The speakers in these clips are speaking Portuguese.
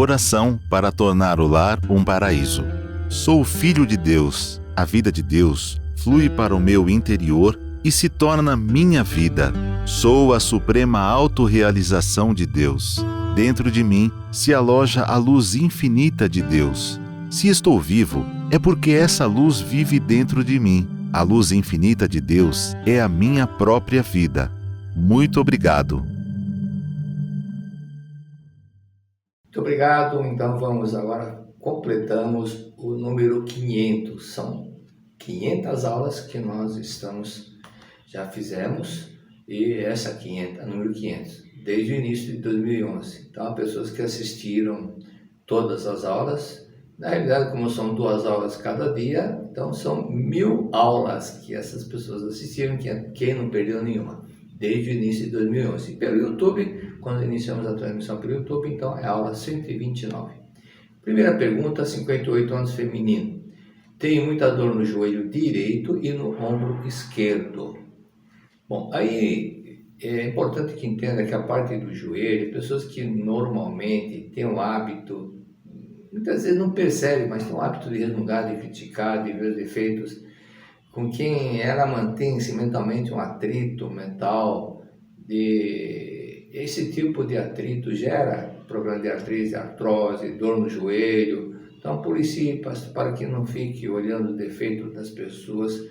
Oração para tornar o lar um paraíso. Sou filho de Deus. A vida de Deus flui para o meu interior e se torna minha vida. Sou a suprema autorrealização de Deus. Dentro de mim se aloja a luz infinita de Deus. Se estou vivo, é porque essa luz vive dentro de mim. A luz infinita de Deus é a minha própria vida. Muito obrigado. Muito obrigado. Então vamos agora, completamos o número 500. São 500 aulas que nós já fizemos, e essa 500, número 500, desde o início de 2011. Então, há pessoas que assistiram todas as aulas. Na realidade, como são 2 aulas cada dia, então são 1000 aulas que essas pessoas assistiram, quem não perdeu nenhuma, desde o início de 2011. E pelo YouTube, quando iniciamos a transmissão pelo YouTube, então é a aula 129. Primeira pergunta, 58 anos, feminino. Tenho muita dor no joelho direito e no ombro esquerdo. Bom, aí é importante que entenda que a parte do joelho, pessoas que normalmente têm o hábito, muitas vezes não percebem, mas tem o hábito de resmungar, de criticar, de ver os defeitos, com quem ela mantém-se mentalmente um atrito mental, esse tipo de atrito gera problema de artrite, artrose, dor no joelho. Então, policie para que não fique olhando o defeito das pessoas,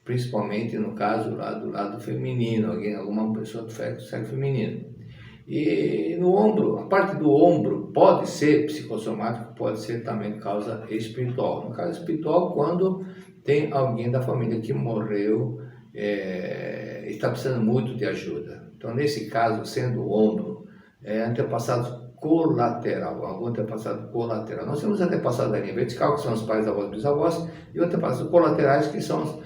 principalmente no caso do lado feminino, alguma pessoa do sexo feminino. E no ombro, a parte do ombro pode ser psicossomático, pode ser também causa espiritual. No caso espiritual, quando tem alguém da família que morreu e está precisando muito de ajuda. Então, nesse caso, sendo o ombro, antepassado colateral, algum antepassado colateral. Nós temos antepassado da linha vertical, que são os pais, avós, bisavós, e antepassados colaterais, que são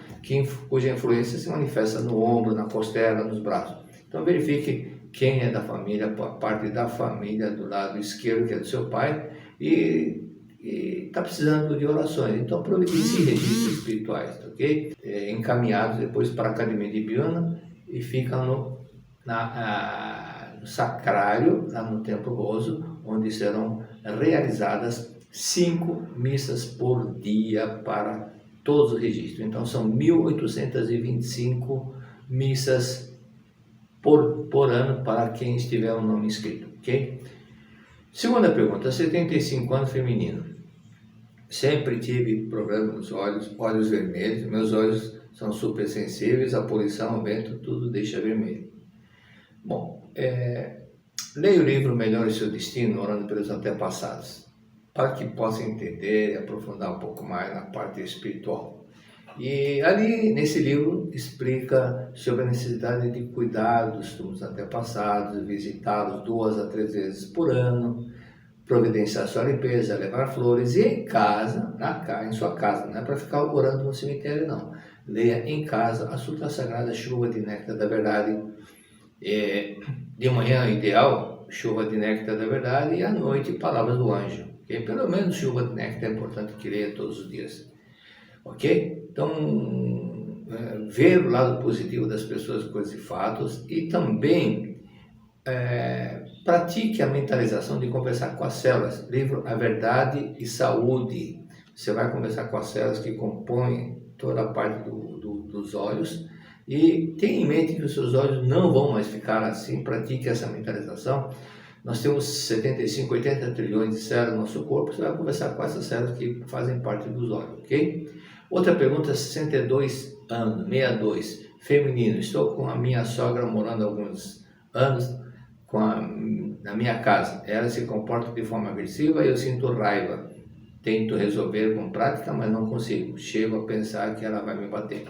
cuja influência se manifesta no ombro, na costela, nos braços. Então, verifique quem é da família, a parte da família do lado esquerdo, que é do seu pai, e está precisando de orações. Então, providencie registros espirituais, ok? Encaminhados depois para a Academia de Biana e ficam no sacrário, lá no Templo Roso, onde serão realizadas 5 missas por dia para todos os registros. Então, são 1825 missas por ano para quem estiver o nome inscrito, ok? Segunda pergunta, 75 anos, feminino. Sempre tive problema nos olhos vermelhos, meus olhos são super sensíveis, a poluição, o vento, tudo deixa vermelho. Bom, leia o livro Melhore Seu Destino, orando pelos antepassados, para que possa entender e aprofundar um pouco mais na parte espiritual. E ali, nesse livro, explica sobre a necessidade de cuidar dos antepassados, visitá-los 2 a 3 vezes por ano, providenciar sua limpeza, levar flores, e em casa, em sua casa, não é para ficar orando no cemitério, não. Leia em casa a Sutra Sagrada Chuva de Néctar da Verdade. De manhã, ideal, Chuva de Néctar da Verdade, e à noite, Palavras do Anjo. Okay? Pelo menos Chuva de Néctar é importante que leia todos os dias. Ok? Então, ver o lado positivo das pessoas, coisas e fatos, e também pratique a mentalização de conversar com as células. Livro A Verdade e Saúde. Você vai conversar com as células que compõem toda a parte dos olhos, e tenha em mente que os seus olhos não vão mais ficar assim. Pratique essa mentalização. Nós temos 75, 80 trilhões de células no nosso corpo. Você vai conversar com essas células que fazem parte dos olhos, ok? Outra pergunta, 62 anos, 62, feminino. Estou com a minha sogra morando há alguns anos na minha casa. Ela se comporta de forma agressiva e eu sinto raiva. Tento resolver com prática, mas não consigo. Chego a pensar que ela vai me bater.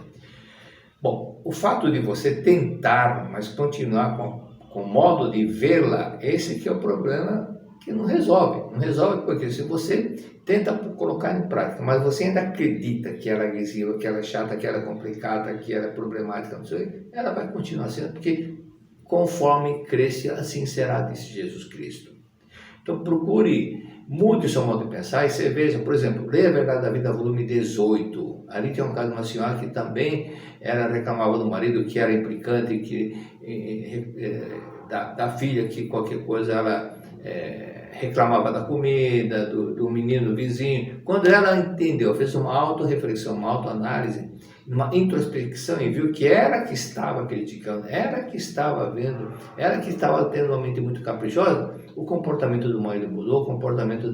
Bom, o fato de você tentar, mas continuar com o modo de vê-la, esse que é o problema que não resolve. Não resolve porque se você tenta colocar em prática, mas você ainda acredita que ela é agressiva, que ela é chata, que ela é complicada, que ela é problemática, não sei, ela vai continuar sendo, porque conforme cresce, assim será, disse Jesus Cristo. Então mude o seu modo de pensar e você veja, por exemplo, leia A Verdade da Vida, volume 18. Ali tem um caso de uma senhora que também ela reclamava do marido que era implicante, da filha que qualquer coisa ela reclamava da comida, do menino vizinho. Quando ela entendeu, fez uma autorreflexão, uma autoanálise, uma introspecção e viu que era que estava criticando, era que estava vendo, era que estava tendo uma mente muito caprichosa, o comportamento do marido mudou, o comportamento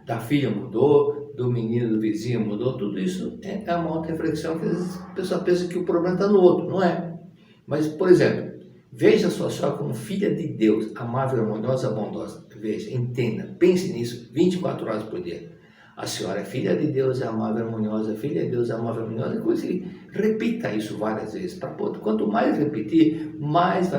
da filha mudou, do menino, do vizinho mudou, tudo isso é uma autorreflexão que às vezes a pessoa pensa que o problema está no outro, não é? Mas, por exemplo, veja a sua sogra como filha de Deus, amável, harmoniosa, bondosa. Veja, entenda, pense nisso 24 horas por dia. A senhora é filha de Deus, é amável, harmoniosa, filha de Deus, é amável, harmoniosa. Repita isso várias vezes. Quanto mais repetir, mais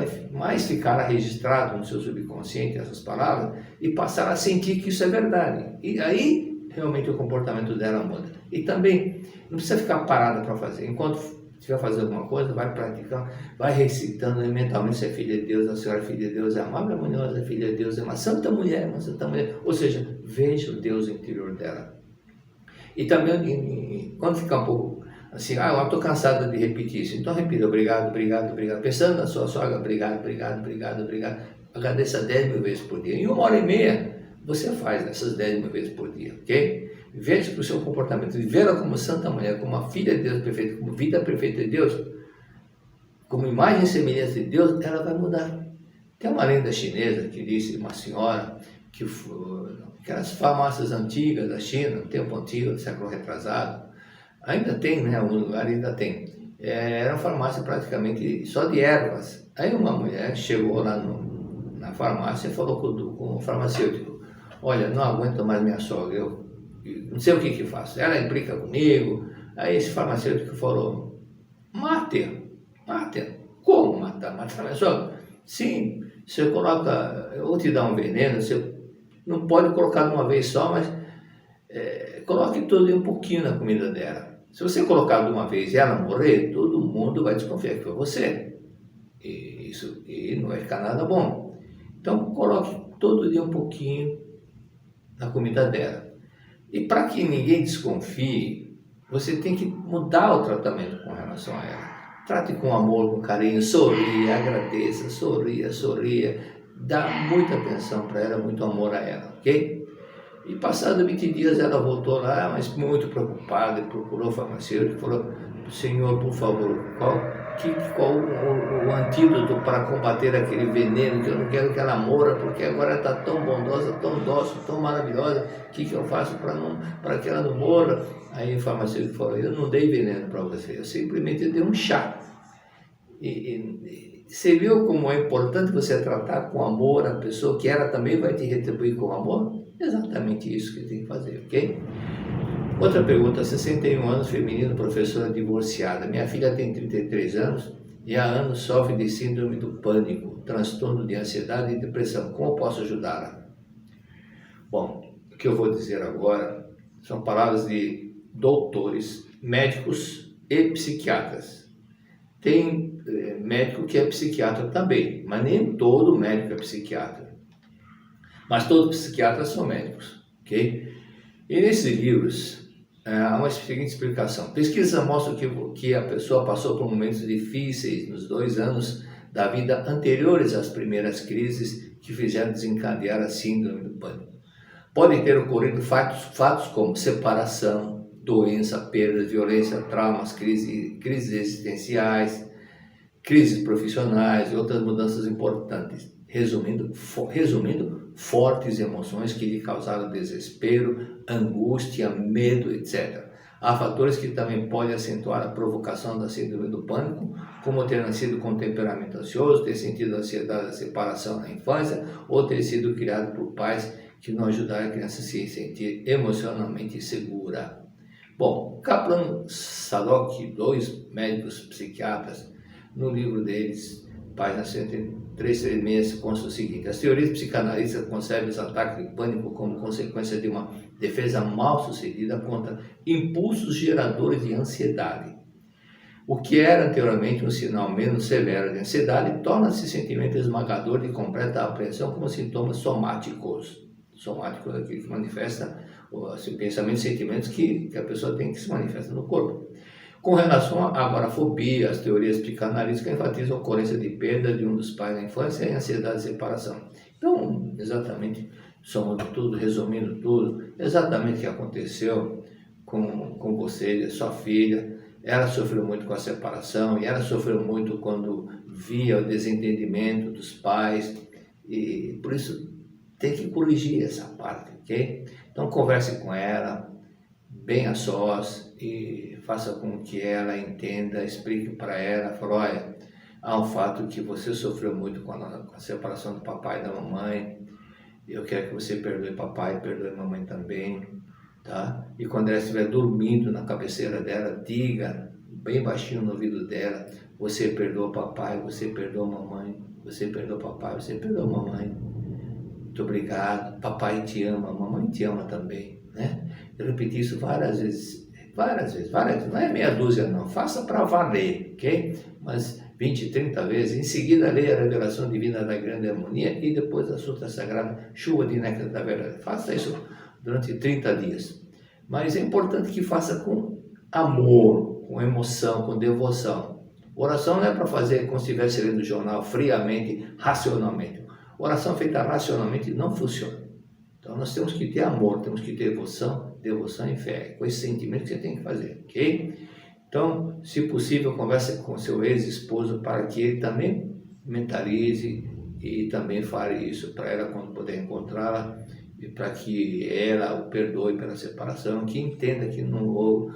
ficará registrado no seu subconsciente essas palavras e passar a sentir que isso é verdade. E aí, realmente, o comportamento dela muda. E também, não precisa ficar parada para fazer. Enquanto estiver fazendo alguma coisa, vai praticando, vai recitando mentalmente: você é filha de Deus, a senhora é filha de Deus, é amável, harmoniosa, é filha de Deus, é uma santa mulher, uma santa mulher. Ou seja, veja o Deus interior dela. E também, quando ficar um pouco assim, eu estou cansada de repetir isso, então repita: obrigado, obrigado, obrigado. Pensando na sua sogra: obrigado, obrigado, obrigado, obrigado. Agradeça 10 mil vezes por dia. Em 1h30, você faz essas 10 mil vezes por dia, ok? Veja que o seu comportamento, vê-la como santa mulher, como uma filha de Deus perfeita, como vida perfeita de Deus, como imagem e semelhança de Deus, ela vai mudar. Tem uma lenda chinesa que disse uma senhora que aquelas farmácias antigas da China, no tempo antigo, do século retrasado, ainda tem, né? Algum lugar ainda tem. Era uma farmácia praticamente só de ervas. Aí uma mulher chegou lá na farmácia e falou com o farmacêutico: olha, não aguento mais minha sogra, eu não sei o que faço, ela implica comigo. Aí esse farmacêutico falou: mate. Como matar? Matar minha sogra? Sim, você coloca, eu vou te dar um veneno, você não pode colocar de uma vez só, mas coloque todo um pouquinho na comida dela. Se você colocar de uma vez e ela morrer, todo mundo vai desconfiar que foi você. E não vai ficar nada bom. Então coloque todo dia um pouquinho na comida dela. E para que ninguém desconfie, você tem que mudar o tratamento com relação a ela. Trate com amor, com carinho, sorria, agradeça, sorria, dá muita atenção para ela, muito amor a ela, ok? E passados 20 dias ela voltou lá, mas muito preocupada, e procurou o farmacêutico e falou: senhor, por favor, qual o antídoto para combater aquele veneno, que eu não quero que ela morra, porque agora ela está tão bondosa, tão dócil, tão maravilhosa, o que eu faço para que ela não morra? Aí o farmacêutico falou: eu não dei veneno para você, eu simplesmente dei um chá. E você viu como é importante você tratar com amor a pessoa, que ela também vai te retribuir com amor? Exatamente isso que tem que fazer, ok? Outra pergunta: 61 anos, feminino, professora divorciada. Minha filha tem 33 anos e há anos sofre de síndrome do pânico, transtorno de ansiedade e depressão. Como posso ajudá-la? Bom, o que eu vou dizer agora são palavras de doutores, médicos e psiquiatras. Tem médico que é psiquiatra também, mas nem todo médico é psiquiatra. Mas todos os psiquiatras são médicos, ok? E nesses livros há uma seguinte explicação. Pesquisas mostram que a pessoa passou por momentos difíceis nos 2 anos da vida anteriores às primeiras crises que fizeram desencadear a síndrome do pânico. Podem ter ocorrido fatos como separação, doença, perdas, violência, traumas, crises existenciais, crises profissionais e outras mudanças importantes. Resumindo, fortes emoções que lhe causaram desespero, angústia, medo, etc. Há fatores que também podem acentuar a provocação da síndrome do pânico, como ter nascido com temperamento ansioso, ter sentido ansiedade da separação na infância, ou ter sido criado por pais que não ajudaram a criança a se sentir emocionalmente segura. Bom, Kaplan, Sadok, 2 médicos psiquiatras, no livro deles, página 103-136, consta o seguinte: as teorias psicanalistas concebem os ataques de pânico como consequência de uma defesa mal sucedida contra impulsos geradores de ansiedade. O que era anteriormente um sinal menos severo de ansiedade torna-se sentimento esmagador de completa apreensão como sintomas somáticos. Somático é aquilo que manifesta pensamentos e sentimentos que a pessoa tem, que se manifesta no corpo. Com relação à agorafobia, as teorias psicanalíticas enfatizam a ocorrência de perda de um dos pais na infância e ansiedade de separação. Então, exatamente, somando tudo, resumindo tudo, exatamente o que aconteceu com você, sua filha. Ela sofreu muito com a separação e ela sofreu muito quando via o desentendimento dos pais e por isso tem que corrigir essa parte, ok? Então converse com ela, bem a sós e faça com que ela entenda, explique para ela, fala, olha, há um fato que você sofreu muito com a separação do papai e da mamãe, eu quero que você perdoe papai e perdoe mamãe também, tá? E quando ela estiver dormindo na cabeceira dela, diga bem baixinho no ouvido dela, você perdoa papai, você perdoa mamãe, você perdoa papai, você perdoa mamãe, muito obrigado, papai te ama, mamãe te ama também, né? Eu repeti isso várias vezes, não é meia dúzia não, faça para valer, ok? Mas 20, 30 vezes, em seguida leia a revelação divina da grande harmonia e depois a Sutra Sagrada, chuva de néctar da verdade. Faça isso durante 30 dias. Mas é importante que faça com amor, com emoção, com devoção. Oração não é para fazer como se estivesse lendo o jornal friamente, racionalmente. Oração feita racionalmente não funciona. Então nós temos que ter amor, temos que ter devoção e fé. Com esse sentimento que você tem que fazer, ok? Então, se possível, converse com seu ex-esposo para que ele também mentalize e também fale isso para ela quando puder encontrá-la e para que ela o perdoe pela separação, que entenda que não houve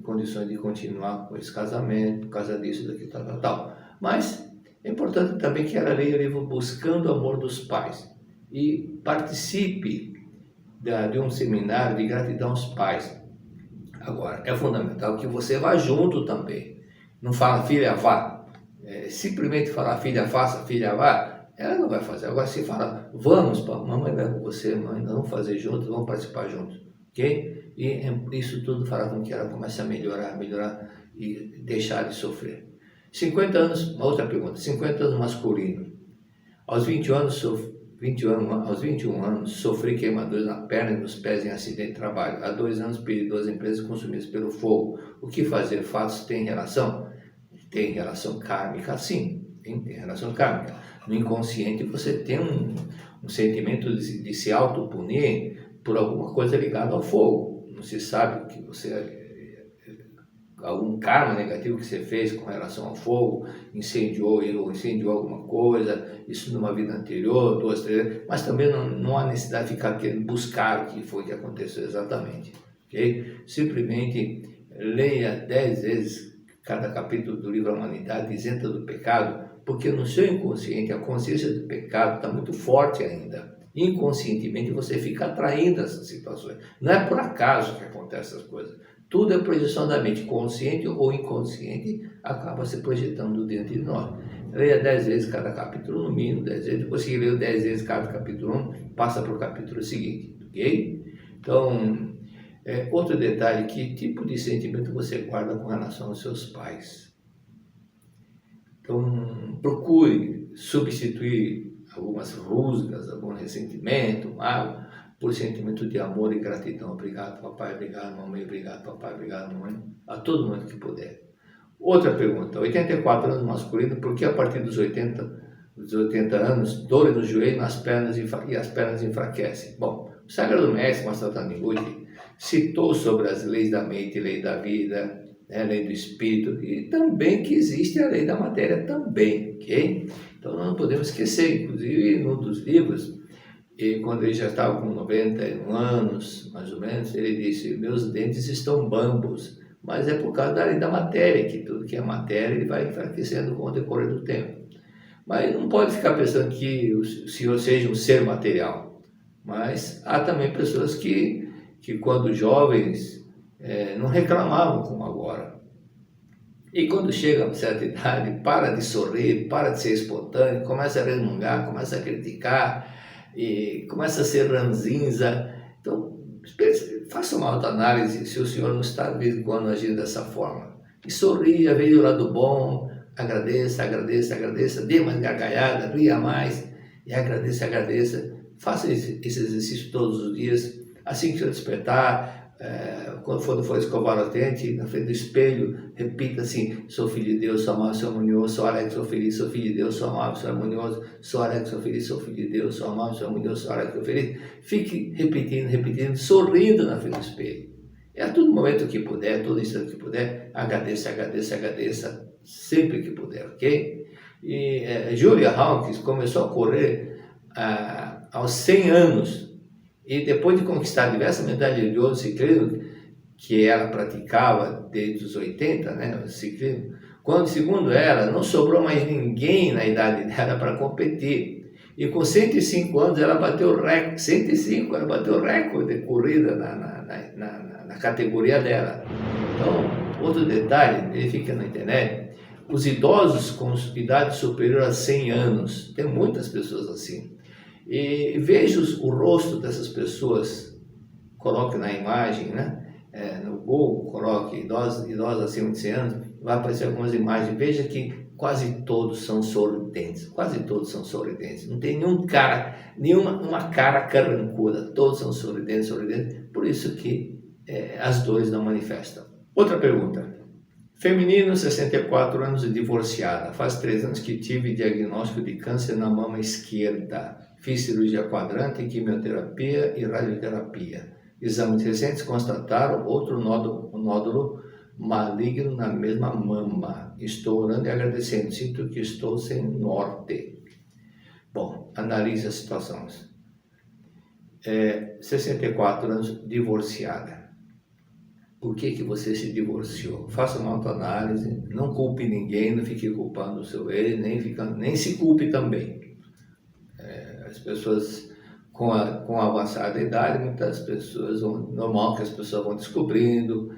condições de continuar com esse casamento por causa disso, daqui, tal. Mas é importante também que ela leia o livro Buscando o Amor dos Pais e participe de um seminário de gratidão aos pais. Agora, é fundamental que você vá junto também. Não fala, filha, vá. Simplesmente falar, filha, faça, filha, vá, ela não vai fazer. Agora, se fala, vamos, mamãe vai com você, mãe, nós vamos fazer juntos, vamos participar juntos, ok? E isso tudo fará com que ela comece a melhorar e deixar de sofrer. 50 anos, uma outra pergunta, 50 anos masculino. Aos 21 anos, sofri queimaduras na perna e nos pés em acidente de trabalho. Há 2 anos, perdi 2 empresas consumidas pelo fogo. O que fazer? Fatos têm relação? Tem relação kármica, sim. Tem relação kármica. No inconsciente, você tem um sentimento de se autopunir por alguma coisa ligada ao fogo. Não se sabe que você... algum karma negativo que você fez com relação ao fogo, incendiou alguma coisa, isso numa vida anterior, 2, 3, mas também não há necessidade de ficar querendo buscar o que foi que aconteceu exatamente, ok? Simplesmente leia 10 vezes cada capítulo do livro A Humanidade, isenta do pecado, porque no seu inconsciente a consciência do pecado está muito forte ainda. Inconscientemente você fica atraindo essas situações. Não é por acaso que acontecem essas coisas. Tudo é projeção da mente, consciente ou inconsciente, acaba se projetando dentro de nós. Leia 10 vezes cada capítulo, no mínimo 10 vezes, depois que leia 10 vezes cada capítulo 1, passa para o capítulo seguinte, ok? Então, outro detalhe, que tipo de sentimento você guarda com relação aos seus pais? Então, procure substituir algumas rusgas, algum ressentimento, mágoa, por sentimento de amor e gratidão. Obrigado, papai, obrigado, mamãe, obrigado, papai, obrigado, mamãe, a todo mundo que puder. Outra pergunta, 84 anos masculino, por que a partir dos 80 anos, dor no joelho nas pernas e as pernas enfraquecem? Bom, o Sagrado Mestre Master Taniguchi citou sobre as leis da mente, lei da vida, a lei do espírito, e também que existe a lei da matéria também, ok? Então não podemos esquecer, inclusive num dos livros, e quando ele já estava com 91 anos, mais ou menos, ele disse, meus dentes estão bambos, mas é por causa da lei da matéria, que tudo que é matéria ele vai enfraquecendo com o decorrer do tempo. Mas não pode ficar pensando que o senhor seja um ser material, mas há também pessoas que quando jovens não reclamavam como agora. E quando chega a uma certa idade, para de sorrir, para de ser espontâneo, começa a resmungar, começa a criticar, e começa a ser ranzinza. Então, faça uma autoanálise se o senhor não está de vez em quando agindo dessa forma. E sorria, veja o lado bom, agradeça, dê mais gargalhada, ria mais, e agradeça. Faça esse exercício todos os dias. Assim que o senhor despertar, quando for escovar o dente, na frente do espelho, repita assim: sou filho de Deus, sou amável, sou harmonioso, sou alegre, sou feliz, sou filho de Deus, sou amável, sou harmonioso, sou alegre, sou feliz, sou filho de Deus, sou amável, sou harmonioso, sou alegre, sou feliz. Fique repetindo, sorrindo na frente do espelho. E a todo momento que puder, todo instante que puder, agradeça, sempre que puder, ok? E Julia Hawkins começou a correr aos 100 anos, e depois de conquistar diversas medalhas de ouro no ciclismo, que ela praticava desde os 80, né, o ciclismo, quando, segundo ela, não sobrou mais ninguém na idade dela para competir. E com 105 anos ela bateu o recorde, 105, ela bateu o recorde de corrida na categoria dela. Então, outro detalhe, ele fica na internet, os idosos com idade superior a 100 anos, tem muitas pessoas assim, e veja o rosto dessas pessoas, coloque na imagem, né? No Google, coloque idosos acima de 100 anos, vai aparecer algumas imagens, veja que quase todos são sorridentes, não tem nenhuma cara carrancuda, todos são sorridentes, por isso que as dores não manifestam. Outra pergunta: feminino, 64 anos e divorciada, faz 3 anos que tive diagnóstico de câncer na mama esquerda, fiz cirurgia quadrante, quimioterapia e radioterapia. Exames recentes constataram outro nódulo maligno na mesma mama. Estou orando e agradecendo. Sinto que estou sem norte. Bom, analise as situações. 64 anos, divorciada. Por que você se divorciou? Faça uma autoanálise. Não culpe ninguém, não fique culpando o seu ex, nem se culpe também. As pessoas com a avançada idade, muitas pessoas normal que as pessoas vão descobrindo,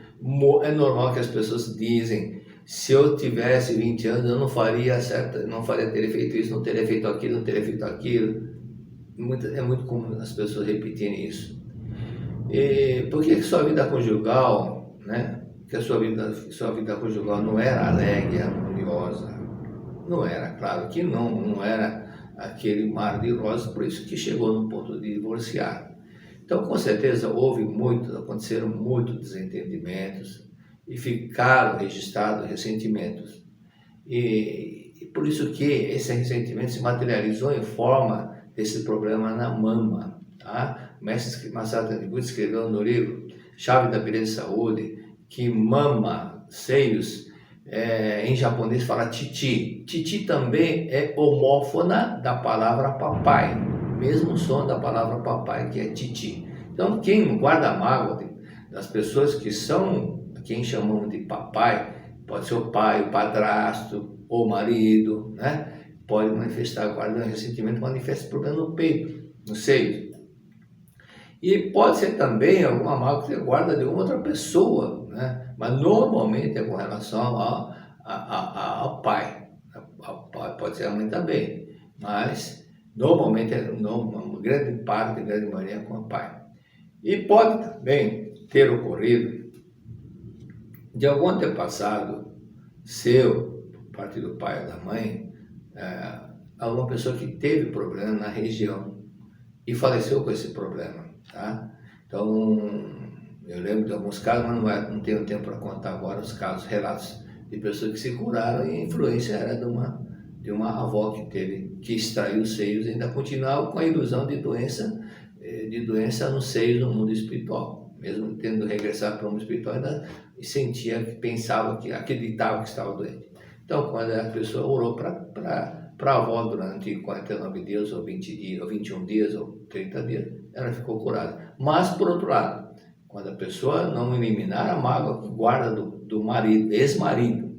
é normal que as pessoas dizem: se eu tivesse 20 anos eu não faria certo, não faria ter feito isso, não teria feito aquilo, não teria feito aquilo. É muito comum as pessoas repetirem isso. E por que sua vida conjugal, né? Que a sua vida conjugal não era alegre, harmoniosa? Não era, claro que não era aquele mar de rosas, por isso que chegou no ponto de divorciar. Então, com certeza, aconteceram muitos desentendimentos e ficaram registrados ressentimentos. E por isso que esse ressentimento se materializou em forma desse problema na mama. Tá? O mestre Masato Taniguchi escreveu no livro Chave da Beleza e Saúde que mama, seios, em japonês fala titi. Titi também é homófona da palavra papai, mesmo som da palavra papai, que é titi. Então, quem guarda a mágoa das pessoas que são, quem chamamos de papai, pode ser o pai, o padrasto, ou o marido, né? Pode manifestar, guardando ressentimento, manifesta problema no peito, no seio. E pode ser também alguma mágoa que você guarda de uma outra pessoa, né? Mas normalmente é com relação ao pai. Pode ser a mãe também, mas normalmente uma grande maioria é com o pai. E pode também ter ocorrido de algum antepassado seu, por parte do pai ou da mãe, alguma pessoa que teve problema na região e faleceu com esse problema, tá? Então, eu lembro de alguns casos, mas não tenho tempo para contar agora os casos, relatos de pessoas que se curaram, e a influência era de uma avó que extraiu os seios e ainda continuava com a ilusão de doença nos seios no mundo espiritual. Mesmo tendo regressado para o mundo espiritual, ainda pensava, acreditava que estava doente. Então, quando a pessoa orou para a avó durante 49 dias, ou 20 dias, ou 21 dias, ou 30 dias, ela ficou curada. Mas, por outro lado, quando a pessoa não eliminar a mágoa que guarda do marido, ex-marido,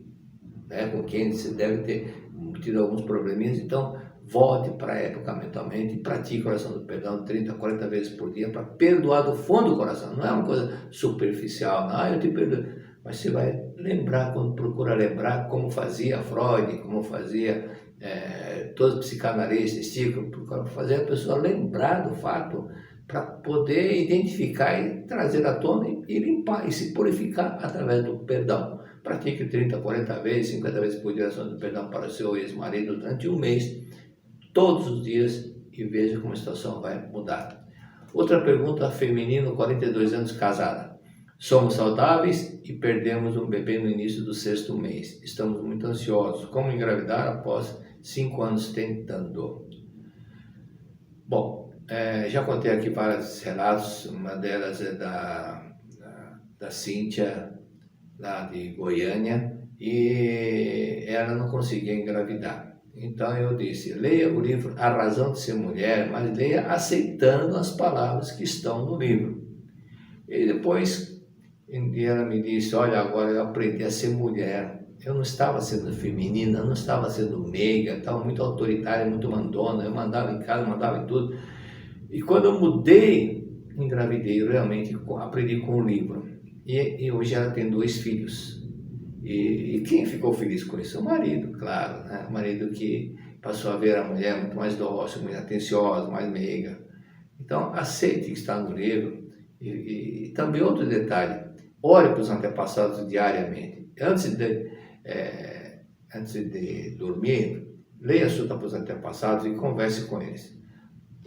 né, com quem você deve ter tido alguns probleminhas, então volte para a época mentalmente e pratique a oração do perdão 30, 40 vezes por dia para perdoar do fundo do coração. Não é uma coisa superficial, não, eu te perdoo. Mas você vai lembrar, quando procura lembrar como fazia Freud, como fazia todos os psicanalistas, procura fazer a pessoa lembrar do fato para poder identificar e trazer à tona e limpar e se purificar através do perdão. Pratique 30, 40 vezes, 50 vezes por dia a oração do perdão para o seu ex-marido durante um mês, todos os dias, e veja como a situação vai mudar. Outra pergunta, feminino, 42 anos, casada. Somos saudáveis e perdemos um bebê no início do 6º mês. Estamos muito ansiosos. Como engravidar após 5 anos tentando? Bom, já contei aqui vários relatos. Uma delas é da Cíntia, lá de Goiânia, e ela não conseguia engravidar. Então eu disse, leia o livro A Razão de Ser Mulher, mas leia aceitando as palavras que estão no livro. E depois ela me disse, olha, agora eu aprendi a ser mulher. Eu não estava sendo feminina, eu não estava sendo meiga, estava muito autoritária, muito mandona, eu mandava em casa, mandava em tudo. E quando eu mudei, engravidei, eu realmente aprendi com o livro. E hoje ela tem 2 filhos. E quem ficou feliz com isso? O marido, claro, né? O marido que passou a ver a mulher muito mais dócil, muito atenciosa, mais meiga. Então, aceite o que está no livro. E também outro detalhe, ore para os antepassados diariamente. Antes de dormir, leia a Suta para os antepassados e converse com eles.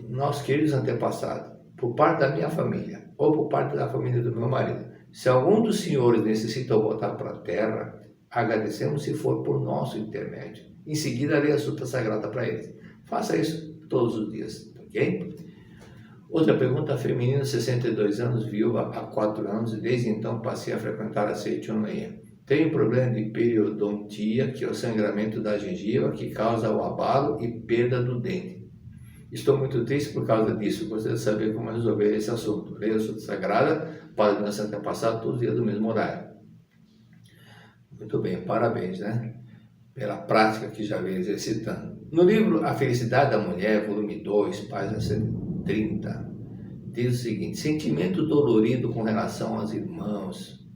Nossos queridos antepassados, por parte da minha família, ou por parte da família do meu marido, se algum dos senhores necessita voltar para a terra, agradecemos se for por nosso intermédio. Em seguida, leia a Suta Sagrada para eles. Faça isso todos os dias, ok? Outra pergunta, feminina, 62 anos, viúva há 4 anos, e desde então passei a frequentar a Seitoneia. Tenho problema de periodontia, que é o sangramento da gengiva, que causa o abalo e perda do dente. Estou muito triste por causa disso. Gostaria de saber como resolver esse assunto. Leia a Suta Sagrada para os meus antepassados todos os dias do mesmo horário. Muito bem, parabéns, né? Pela prática que já vem exercitando. No livro A Felicidade da Mulher, volume 2, página 130, diz o seguinte: sentimento dolorido com relação aos irmãos,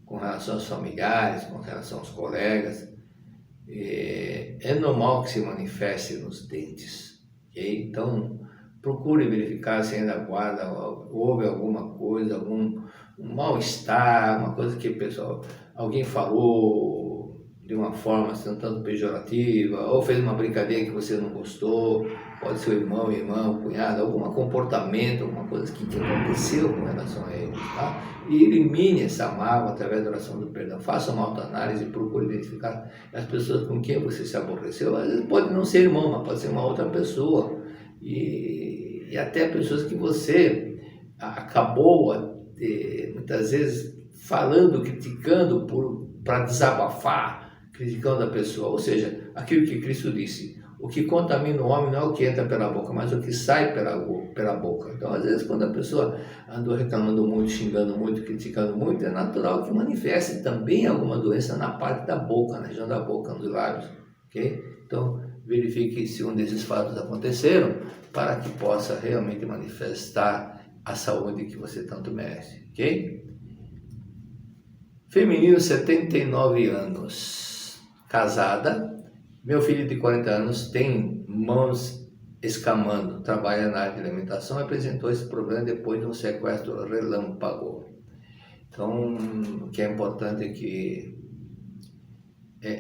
com relação aos familiares, com relação aos colegas, é normal que se manifeste nos dentes. Okay? Então, procure verificar se ainda guarda, houve alguma coisa, algum mal-estar, uma coisa que alguém falou de uma forma assim, um tanto pejorativa, ou fez uma brincadeira que você não gostou, pode ser o irmão, irmã, o cunhado, algum comportamento, alguma coisa que aconteceu com relação a ele, tá? E elimine essa mágoa através da oração do perdão. Faça uma autoanálise e procure identificar as pessoas com quem você se aborreceu. Às vezes pode não ser irmão, mas pode ser uma outra pessoa. E até pessoas que você acabou muitas vezes falando, criticando para desabafar, criticando a pessoa. Ou seja, aquilo que Cristo disse: o que contamina o homem não é o que entra pela boca, mas o que sai pela boca. Então, às vezes, quando a pessoa andou reclamando muito, xingando muito, criticando muito, é natural que manifeste também alguma doença na parte da boca, na região da boca, nos lábios. Okay? Então, verifique se um desses fatos aconteceram, para que possa realmente manifestar a saúde que você tanto merece. Ok? Feminino, 79 anos, casada. Meu filho de 40 anos tem mãos escamando, trabalha na área de alimentação e apresentou esse problema depois de um sequestro relâmpago. Então, o que é importante é que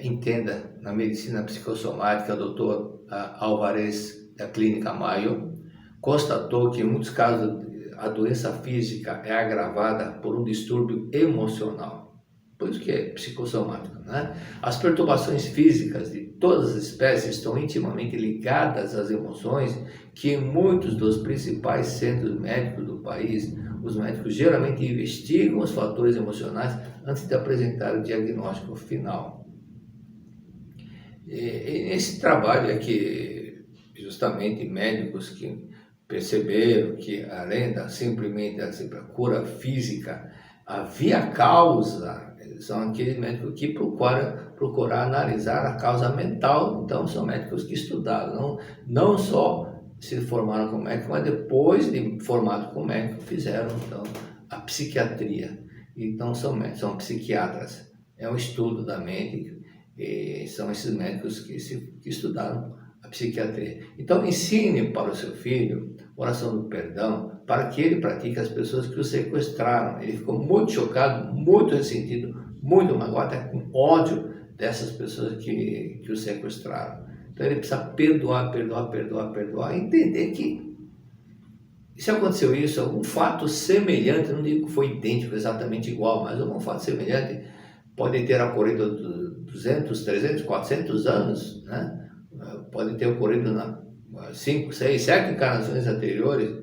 entenda, na medicina psicossomática, o doutor Alvarez, da Clínica Mayo, constatou que em muitos casos a doença física é agravada por um distúrbio emocional. Por isso que é psicossomática, né? As perturbações físicas de todas as espécies estão intimamente ligadas às emoções, que em muitos dos principais centros médicos do país, os médicos geralmente investigam os fatores emocionais antes de apresentar o diagnóstico final. E nesse trabalho é que justamente médicos que perceberam que além da simplesmente a cura física, havia causa. São aqueles médicos que procuram analisar a causa mental. Então, são médicos que estudaram, não só se formaram como médico, mas depois de formado como médico, fizeram então a psiquiatria. Então, são psiquiatras. É um estudo da mente, e são esses médicos que estudaram a psiquiatria. Então, ensine para o seu filho oração do perdão, para que ele pratique as pessoas que o sequestraram. Ele ficou muito chocado, muito ressentido, muito magoado, até com ódio dessas pessoas que o sequestraram. Então ele precisa perdoar, e entender que se aconteceu isso, algum fato semelhante, não digo que foi idêntico, exatamente igual, mas algum fato semelhante pode ter ocorrido 200, 300, 400 anos, né? Pode ter ocorrido na 5, 6, 7 encarnações anteriores.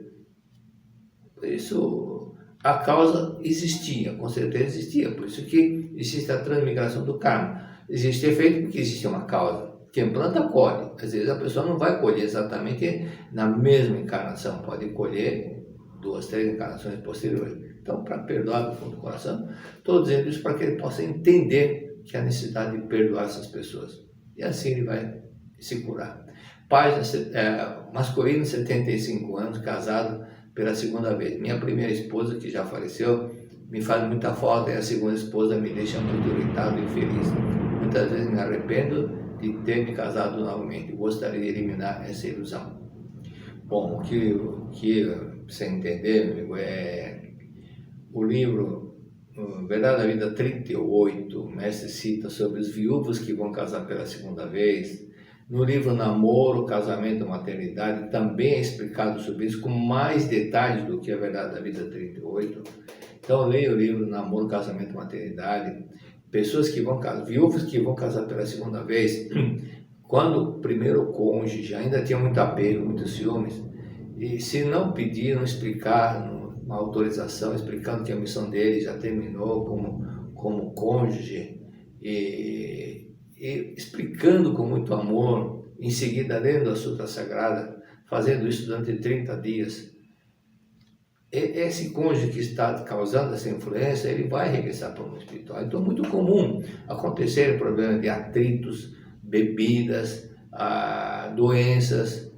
Isso, a causa existia, com certeza existia, por isso que existe a transmigração do karma. Existe efeito porque existe uma causa. Quem planta, colhe. Às vezes a pessoa não vai colher exatamente na mesma encarnação, pode colher 2, 3 encarnações posteriores. Então, para perdoar do fundo do coração, estou dizendo isso para que ele possa entender que há necessidade de perdoar essas pessoas. E assim ele vai se curar. Masculino, 75 anos, casado pela segunda vez. Minha primeira esposa, que já faleceu, me faz muita falta, e a segunda esposa me deixa muito irritado e infeliz. Muitas vezes me arrependo de ter me casado novamente. Gostaria de eliminar essa ilusão. Bom, o que você entender, amigo, é o livro Verdade da Vida 38, o mestre cita sobre os viúvos que vão casar pela segunda vez. No livro Namoro, Casamento e Maternidade, também é explicado sobre isso com mais detalhes do que a Verdade da Vida 38. Então, leia o livro Namoro, Casamento e Maternidade. Pessoas que vão casar, viúvos que vão casar pela segunda vez, quando o primeiro cônjuge ainda tinha muito apego, muitos ciúmes, e se não pedir, não explicar, uma autorização explicando que a missão dele já terminou como cônjuge, e explicando com muito amor, em seguida lendo a Sutra Sagrada, fazendo isso durante 30 dias, esse cônjuge que está causando essa influência, ele vai regressar para o mundo espiritual. Então é muito comum acontecer problemas de atritos, bebidas, doenças,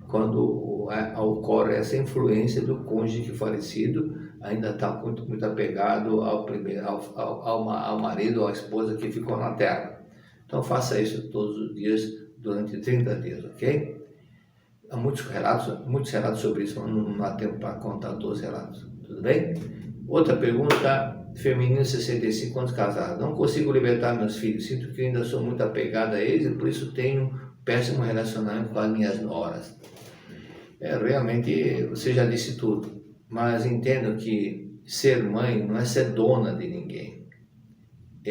quando ocorre essa influência do cônjuge falecido, ainda está muito apegado ao marido ou à esposa que ficou na terra. Então faça isso todos os dias, durante 30 dias, ok? Há muitos relatos sobre isso, mas não há tempo para contar todos os relatos, tudo bem? Outra pergunta, feminino, 65 anos, casado. Não consigo libertar meus filhos, sinto que ainda sou muito apegada a eles e por isso tenho péssimo relacionamento com as minhas noras. Realmente, você já disse tudo, mas entendo que ser mãe não é ser dona de ninguém.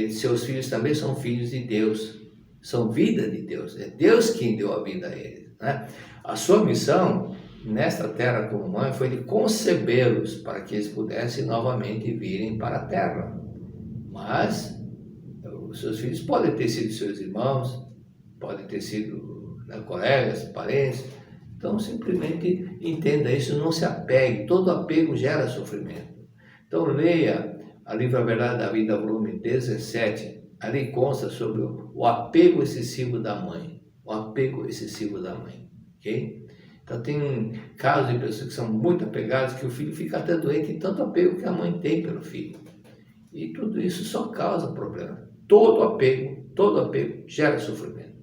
Seus filhos também são filhos de Deus, são vida de Deus, é Deus quem deu a vida a eles, né? A sua missão nesta terra como mãe foi de concebê-los para que eles pudessem novamente virem para a terra. Mas os seus filhos podem ter sido seus irmãos, podem ter sido, né, colegas, parentes. Então simplesmente entenda isso, não se apegue, todo apego gera sofrimento. Então leia a livro A Verdade da Vida, volume 17, ali consta sobre o apego excessivo da mãe, o apego excessivo da mãe. Okay? Então tem casos de pessoas que são muito apegadas, que o filho fica até doente de tanto apego que a mãe tem pelo filho. E tudo isso só causa problema. Todo apego gera sofrimento.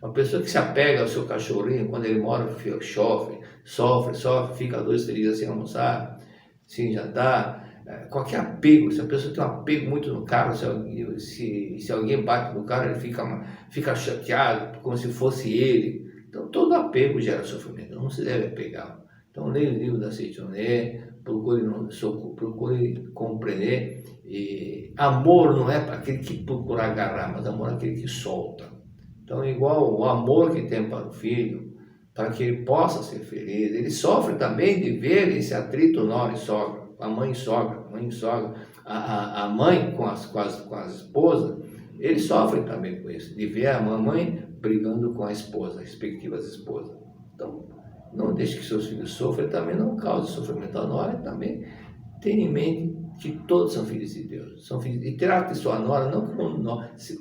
Uma pessoa que se apega ao seu cachorrinho, quando ele mora, sofre, fica 2, 3 dias sem almoçar, sem jantar. Qualquer apego, se a pessoa tem um apego muito no carro, se alguém bate no carro, ele fica chateado, como se fosse ele. Então, todo apego gera sofrimento, não se deve apegar. Então, leia o livro da Seitoné, procure compreender. Amor não é para aquele que procura agarrar, mas amor é aquele que solta. Então, igual o amor que tem para o filho, para que ele possa ser feliz, ele sofre também de ver esse atrito nora e sogra, a mãe e sogra, a mãe com as esposas, eles sofrem também com isso, de ver a mamãe brigando com a esposa, respectivas esposas. Então, não deixe que seus filhos sofram, também não cause sofrimento à nora, também tenha em mente que todos são filhos de Deus, são filhos, e trate sua nora não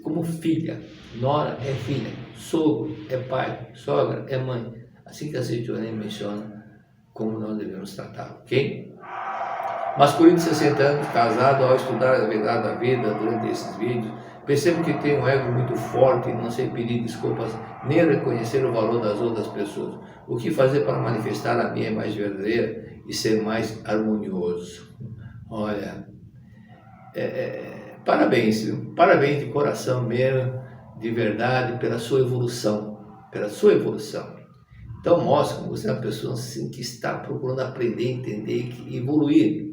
como filha. Nora é filha, sogro é pai, sogra é mãe. Assim que a Seitoné menciona como nós devemos tratar, ok? Masculino de 60 anos, casado, ao estudar a verdade da vida durante esses vídeos, percebo que tenho um ego muito forte e não sei pedir desculpas nem reconhecer o valor das outras pessoas. O que fazer para manifestar a minha mais verdadeira e ser mais harmonioso? Olha, parabéns, viu? Parabéns de coração mesmo, de verdade, pela sua evolução, Então mostra que você é uma pessoa assim, que está procurando aprender, entender e evoluir.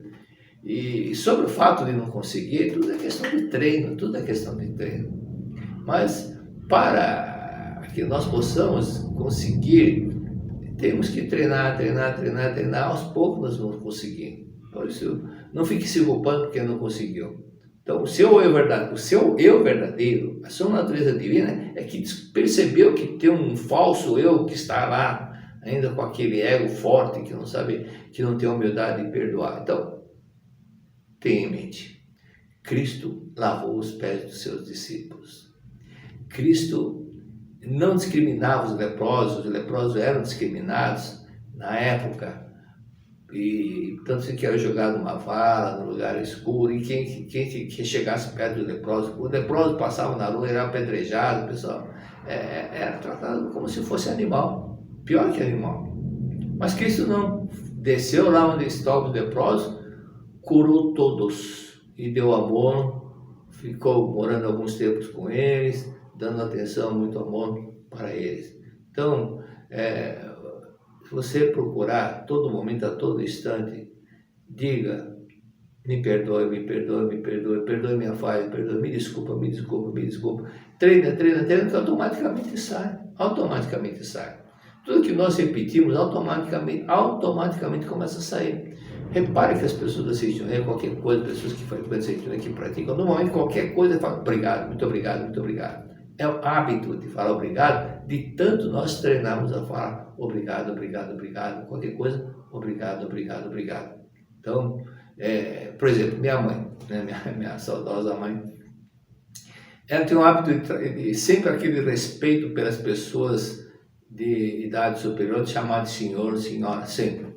E sobre o fato de não conseguir, tudo é questão de treino, tudo é questão de treino. Mas para que nós possamos conseguir, temos que treinar, aos poucos nós vamos conseguir. Por isso, não fique se culpando porque não conseguiu. Então, o seu eu verdadeiro, a sua natureza divina é que percebeu que tem um falso eu que está lá, ainda com aquele ego forte, que não sabe, que não tem humildade de perdoar. Então, tenha em mente, Cristo lavou os pés dos seus discípulos. Cristo não discriminava os leprosos eram discriminados na época, e tanto que era jogado uma vala no lugar escuro, e quem chegasse perto do leproso, o leproso passava na rua, era apedrejado, o pessoal era tratado como se fosse animal, pior que animal. Mas Cristo não, desceu lá onde estavam os leprosos, curou todos e deu amor, ficou morando alguns tempos com eles, dando atenção, muito amor para eles. Então, se você procurar a todo momento, a todo instante, diga, me perdoe, perdoe minha falha, perdoe, me desculpa. Treina, que automaticamente sai. Tudo que nós repetimos, automaticamente começa a sair. Repare que as pessoas da Seitiané, qualquer coisa, pessoas que frequentam a Seitiané, que praticam, normalmente qualquer coisa, falam obrigado, muito obrigado. É o hábito de falar obrigado, de tanto nós treinamos a falar obrigado, qualquer coisa, obrigado. Então, por exemplo, minha mãe, né, minha saudosa mãe, ela tem um hábito de sempre aquele respeito pelas pessoas de idade superior, de chamar de senhor, senhora, sempre.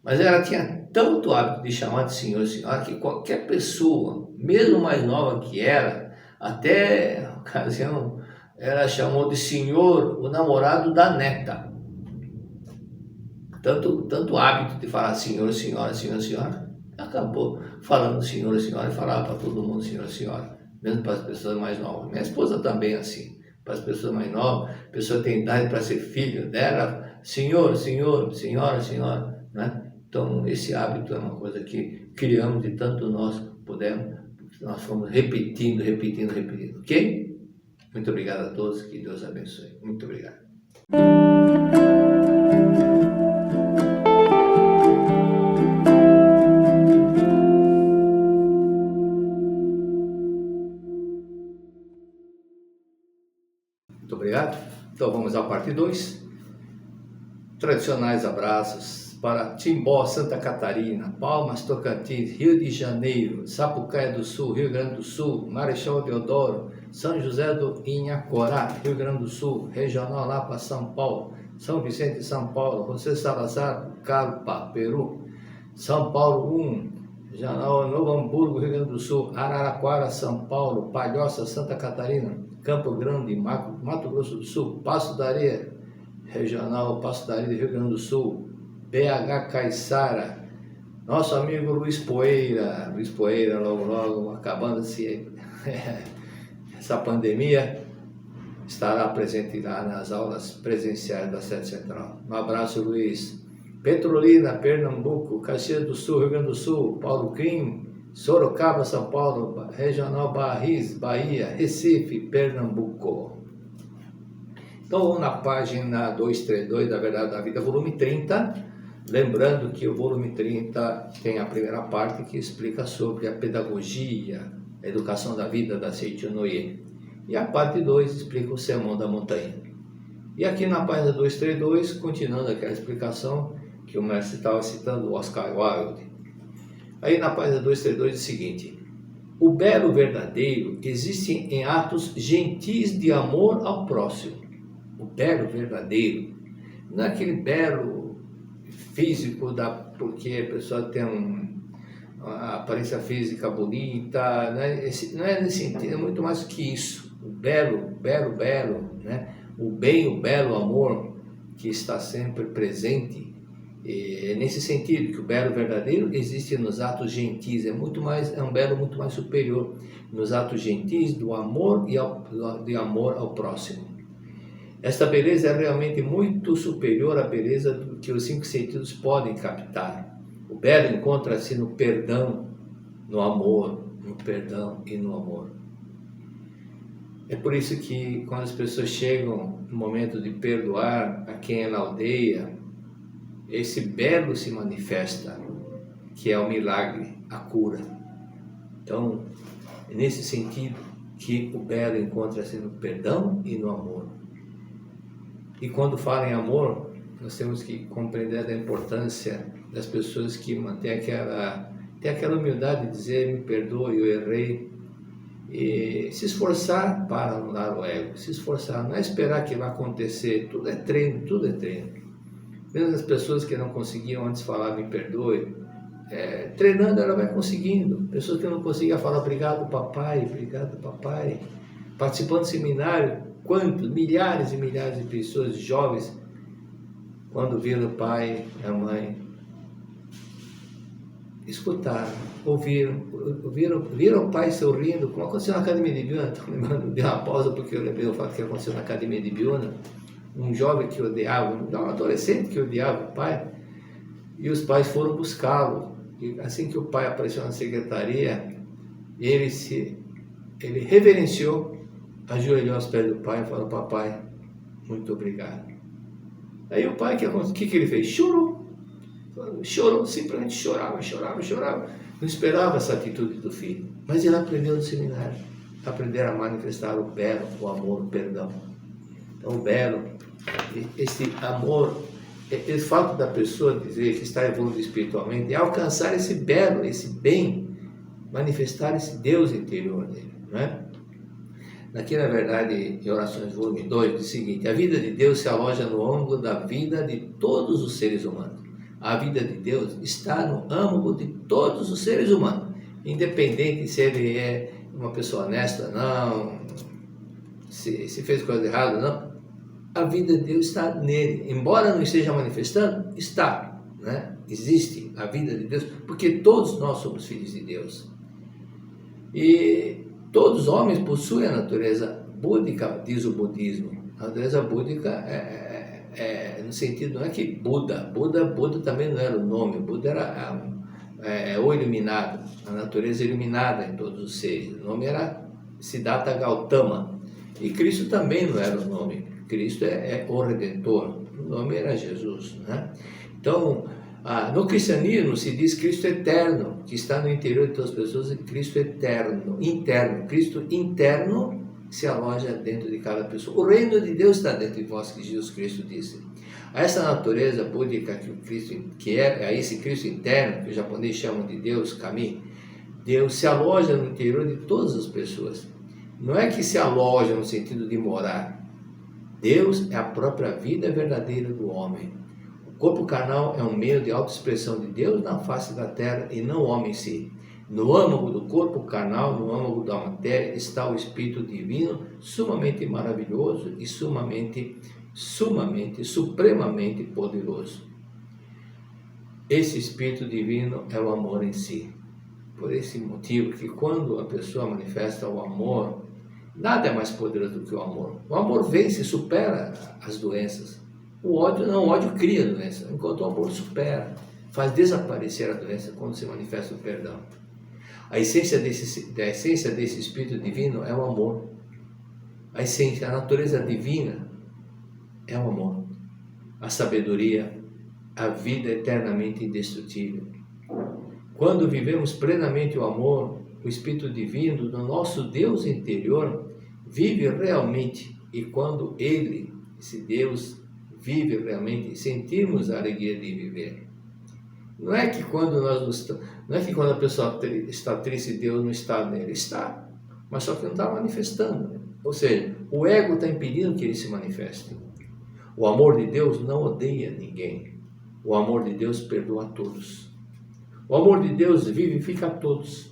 Mas ela tinha tanto hábito de chamar de senhor, senhora, que qualquer pessoa, mesmo mais nova que ela, até a ocasião, ela chamou de senhor o namorado da neta. Tanto hábito de falar senhor, senhora, acabou falando senhor, senhora, e falava para todo mundo senhora, mesmo para as pessoas mais novas. Minha esposa também é assim, para as pessoas mais novas, a pessoa tem idade para ser filho dela, senhor, senhora, né? Então, esse hábito é uma coisa que criamos de tanto nós pudemos, nós fomos repetindo, ok? Muito obrigado a todos, que Deus abençoe. Muito obrigado. Muito obrigado. Então vamos à parte 2. Tradicionais abraços para Timbó, Santa Catarina, Palmas, Tocantins, Rio de Janeiro, Sapucaia do Sul, Rio Grande do Sul, Marechal Deodoro, São José do Inhacorá, Rio Grande do Sul, Regional Lapa, São Paulo, São Vicente, São Paulo, José Salazar, Carpa, Peru, São Paulo 1, Novo Hamburgo, Rio Grande do Sul, Araraquara, São Paulo, Palhoça, Santa Catarina, Campo Grande, Mato Grosso do Sul, Passo da Areia, Regional Passo da Areia, Rio Grande do Sul, BH Caiçara, nosso amigo Luiz Poeira, logo acabando essa pandemia, estará presente lá nas aulas presenciais da sede central. Um abraço, Luiz. Petrolina, Pernambuco, Caxias do Sul, Rio Grande do Sul, Paulo Crim, Sorocaba, São Paulo, Regional Barris, Bahia, Recife, Pernambuco. Então vamos na página 232 da Verdade da Vida, volume 30. Lembrando que o volume 30 tem a primeira parte que explica sobre a pedagogia, a educação da vida da Seitiané. E a parte 2 explica o Sermão da Montanha. E aqui na página 232, continuando aquela explicação que o mestre estava citando, o Oscar Wilde. Aí na página 232 diz o seguinte: o belo verdadeiro existe em atos gentis de amor ao próximo. O belo verdadeiro, não é aquele belo físico, porque a pessoa tem uma aparência física bonita, né? Não é nesse sentido, é muito mais que isso. O belo, né? O bem, o belo amor que está sempre presente, é nesse sentido que o belo verdadeiro existe nos atos gentis, é um belo muito mais superior nos atos gentis do amor e de amor ao próximo. Esta beleza é realmente muito superior à beleza do que os 5 sentidos podem captar. O belo encontra-se no perdão, no amor, no perdão e no amor. É por isso que quando as pessoas chegam no momento de perdoar a quem ela odeia, esse belo se manifesta, que é o milagre, a cura. Então, é nesse sentido que o belo encontra-se no perdão e no amor. E quando fala em amor, nós temos que compreender a importância das pessoas que mantêm aquela humildade de dizer, me perdoe, eu errei, e se esforçar para anular o ego, se esforçar, não é esperar que vai acontecer, tudo é treino, tudo é treino. Mesmo as pessoas que não conseguiam antes falar, me perdoe, treinando ela vai conseguindo. Pessoas que não conseguiam falar, obrigado papai, participando do seminário, quantos, milhares e milhares de pessoas, jovens, quando viram o pai e a mãe, escutaram, ouviram o pai sorrindo, como aconteceu na Academia de Biúna. Estou lembrando de uma pausa porque eu lembrei do fato que aconteceu na Academia de Biúna, um jovem que odiava, um adolescente que odiava o pai, e os pais foram buscá-lo, e assim que o pai apareceu na secretaria, ele reverenciou, ajoelhou aos pés do pai e falou, papai, muito obrigado. Aí o pai, o que ele fez? Chorou, simplesmente chorava. Não esperava essa atitude do filho, mas ele aprendeu no seminário, aprender a manifestar o belo, o amor, o perdão. Então o belo, esse amor, o fato da pessoa dizer que está evoluindo espiritualmente é alcançar esse belo, esse bem, manifestar esse Deus interior dele, não é? Aqui, na verdade, em Orações, volume 2, diz o seguinte, a vida de Deus se aloja no âmago da vida de todos os seres humanos. A vida de Deus está no âmago de todos os seres humanos, independente se ele é uma pessoa honesta ou não, se fez coisa errada ou não. A vida de Deus está nele, embora não esteja manifestando, está, né? Existe a vida de Deus, porque todos nós somos filhos de Deus. E todos os homens possuem a natureza búdica, diz o budismo. A natureza búdica no sentido, não é que Buda também não era o nome, Buda era o iluminado, a natureza iluminada em todos os seres. O nome era Siddhartha Gautama. E Cristo também não era o nome, Cristo é o Redentor, o nome era Jesus, né? Então, no cristianismo se diz Cristo eterno, que está no interior de todas as pessoas, e Cristo eterno, interno. Cristo interno se aloja dentro de cada pessoa. O reino de Deus está dentro de vós, que Jesus Cristo disse. A essa natureza búdica que é esse Cristo interno, que os japoneses chamam de Deus, Kami, Deus se aloja no interior de todas as pessoas. Não é que se aloja no sentido de morar. Deus é a própria vida verdadeira do homem. O corpo carnal é um meio de autoexpressão de Deus na face da terra e não o homem em si. No âmago do corpo carnal, no âmago da matéria, está o Espírito Divino, sumamente maravilhoso e supremamente poderoso. Esse Espírito Divino é o amor em si. Por esse motivo que quando a pessoa manifesta o amor, nada é mais poderoso do que o amor. O amor vence, supera as doenças. O ódio não, o ódio cria a doença, enquanto o amor supera, faz desaparecer a doença quando se manifesta o perdão. A essência desse Espírito Divino é o amor. A natureza divina é o amor. A sabedoria, a vida eternamente indestrutível. Quando vivemos plenamente o amor, o Espírito Divino do nosso Deus interior vive realmente, e quando Ele, esse Deus, vive realmente, sentimos a alegria de viver. Não é que quando a pessoa está triste, Deus não está nele, está, mas só que não está manifestando. Ou seja, o ego está impedindo que ele se manifeste. O amor de Deus não odeia ninguém. O amor de Deus perdoa a todos. O amor de Deus vivifica a todos.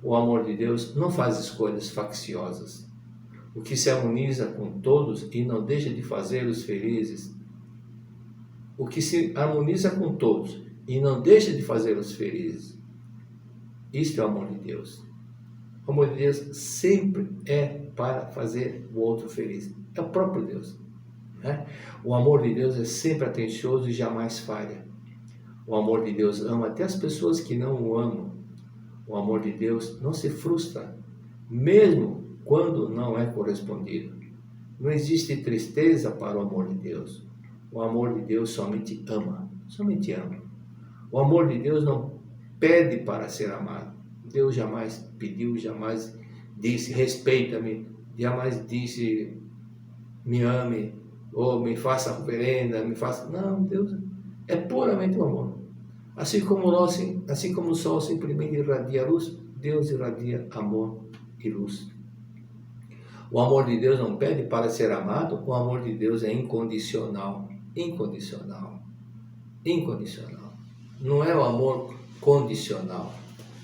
O amor de Deus não faz escolhas facciosas. O que se harmoniza com todos e não deixa de fazê-los felizes. O que se harmoniza com todos e não deixa de fazê-los felizes. Isto é o amor de Deus. O amor de Deus sempre é para fazer o outro feliz. É o próprio Deus. né? O amor de Deus é sempre atencioso e jamais falha. O amor de Deus ama até as pessoas que não o amam. O amor de Deus não se frustra, mesmo quando não é correspondido. Não existe tristeza para o amor de Deus. O amor de Deus somente ama, somente ama. O amor de Deus não pede para ser amado. Deus jamais pediu, jamais disse respeita-me, jamais disse me ame, ou me faça oferenda, me faça... Não, Deus é puramente o amor. Assim como o sol simplesmente irradia luz, Deus irradia amor e luz. O amor de Deus não pede para ser amado, o amor de Deus é incondicional. Incondicional. Incondicional. Não é o amor condicional.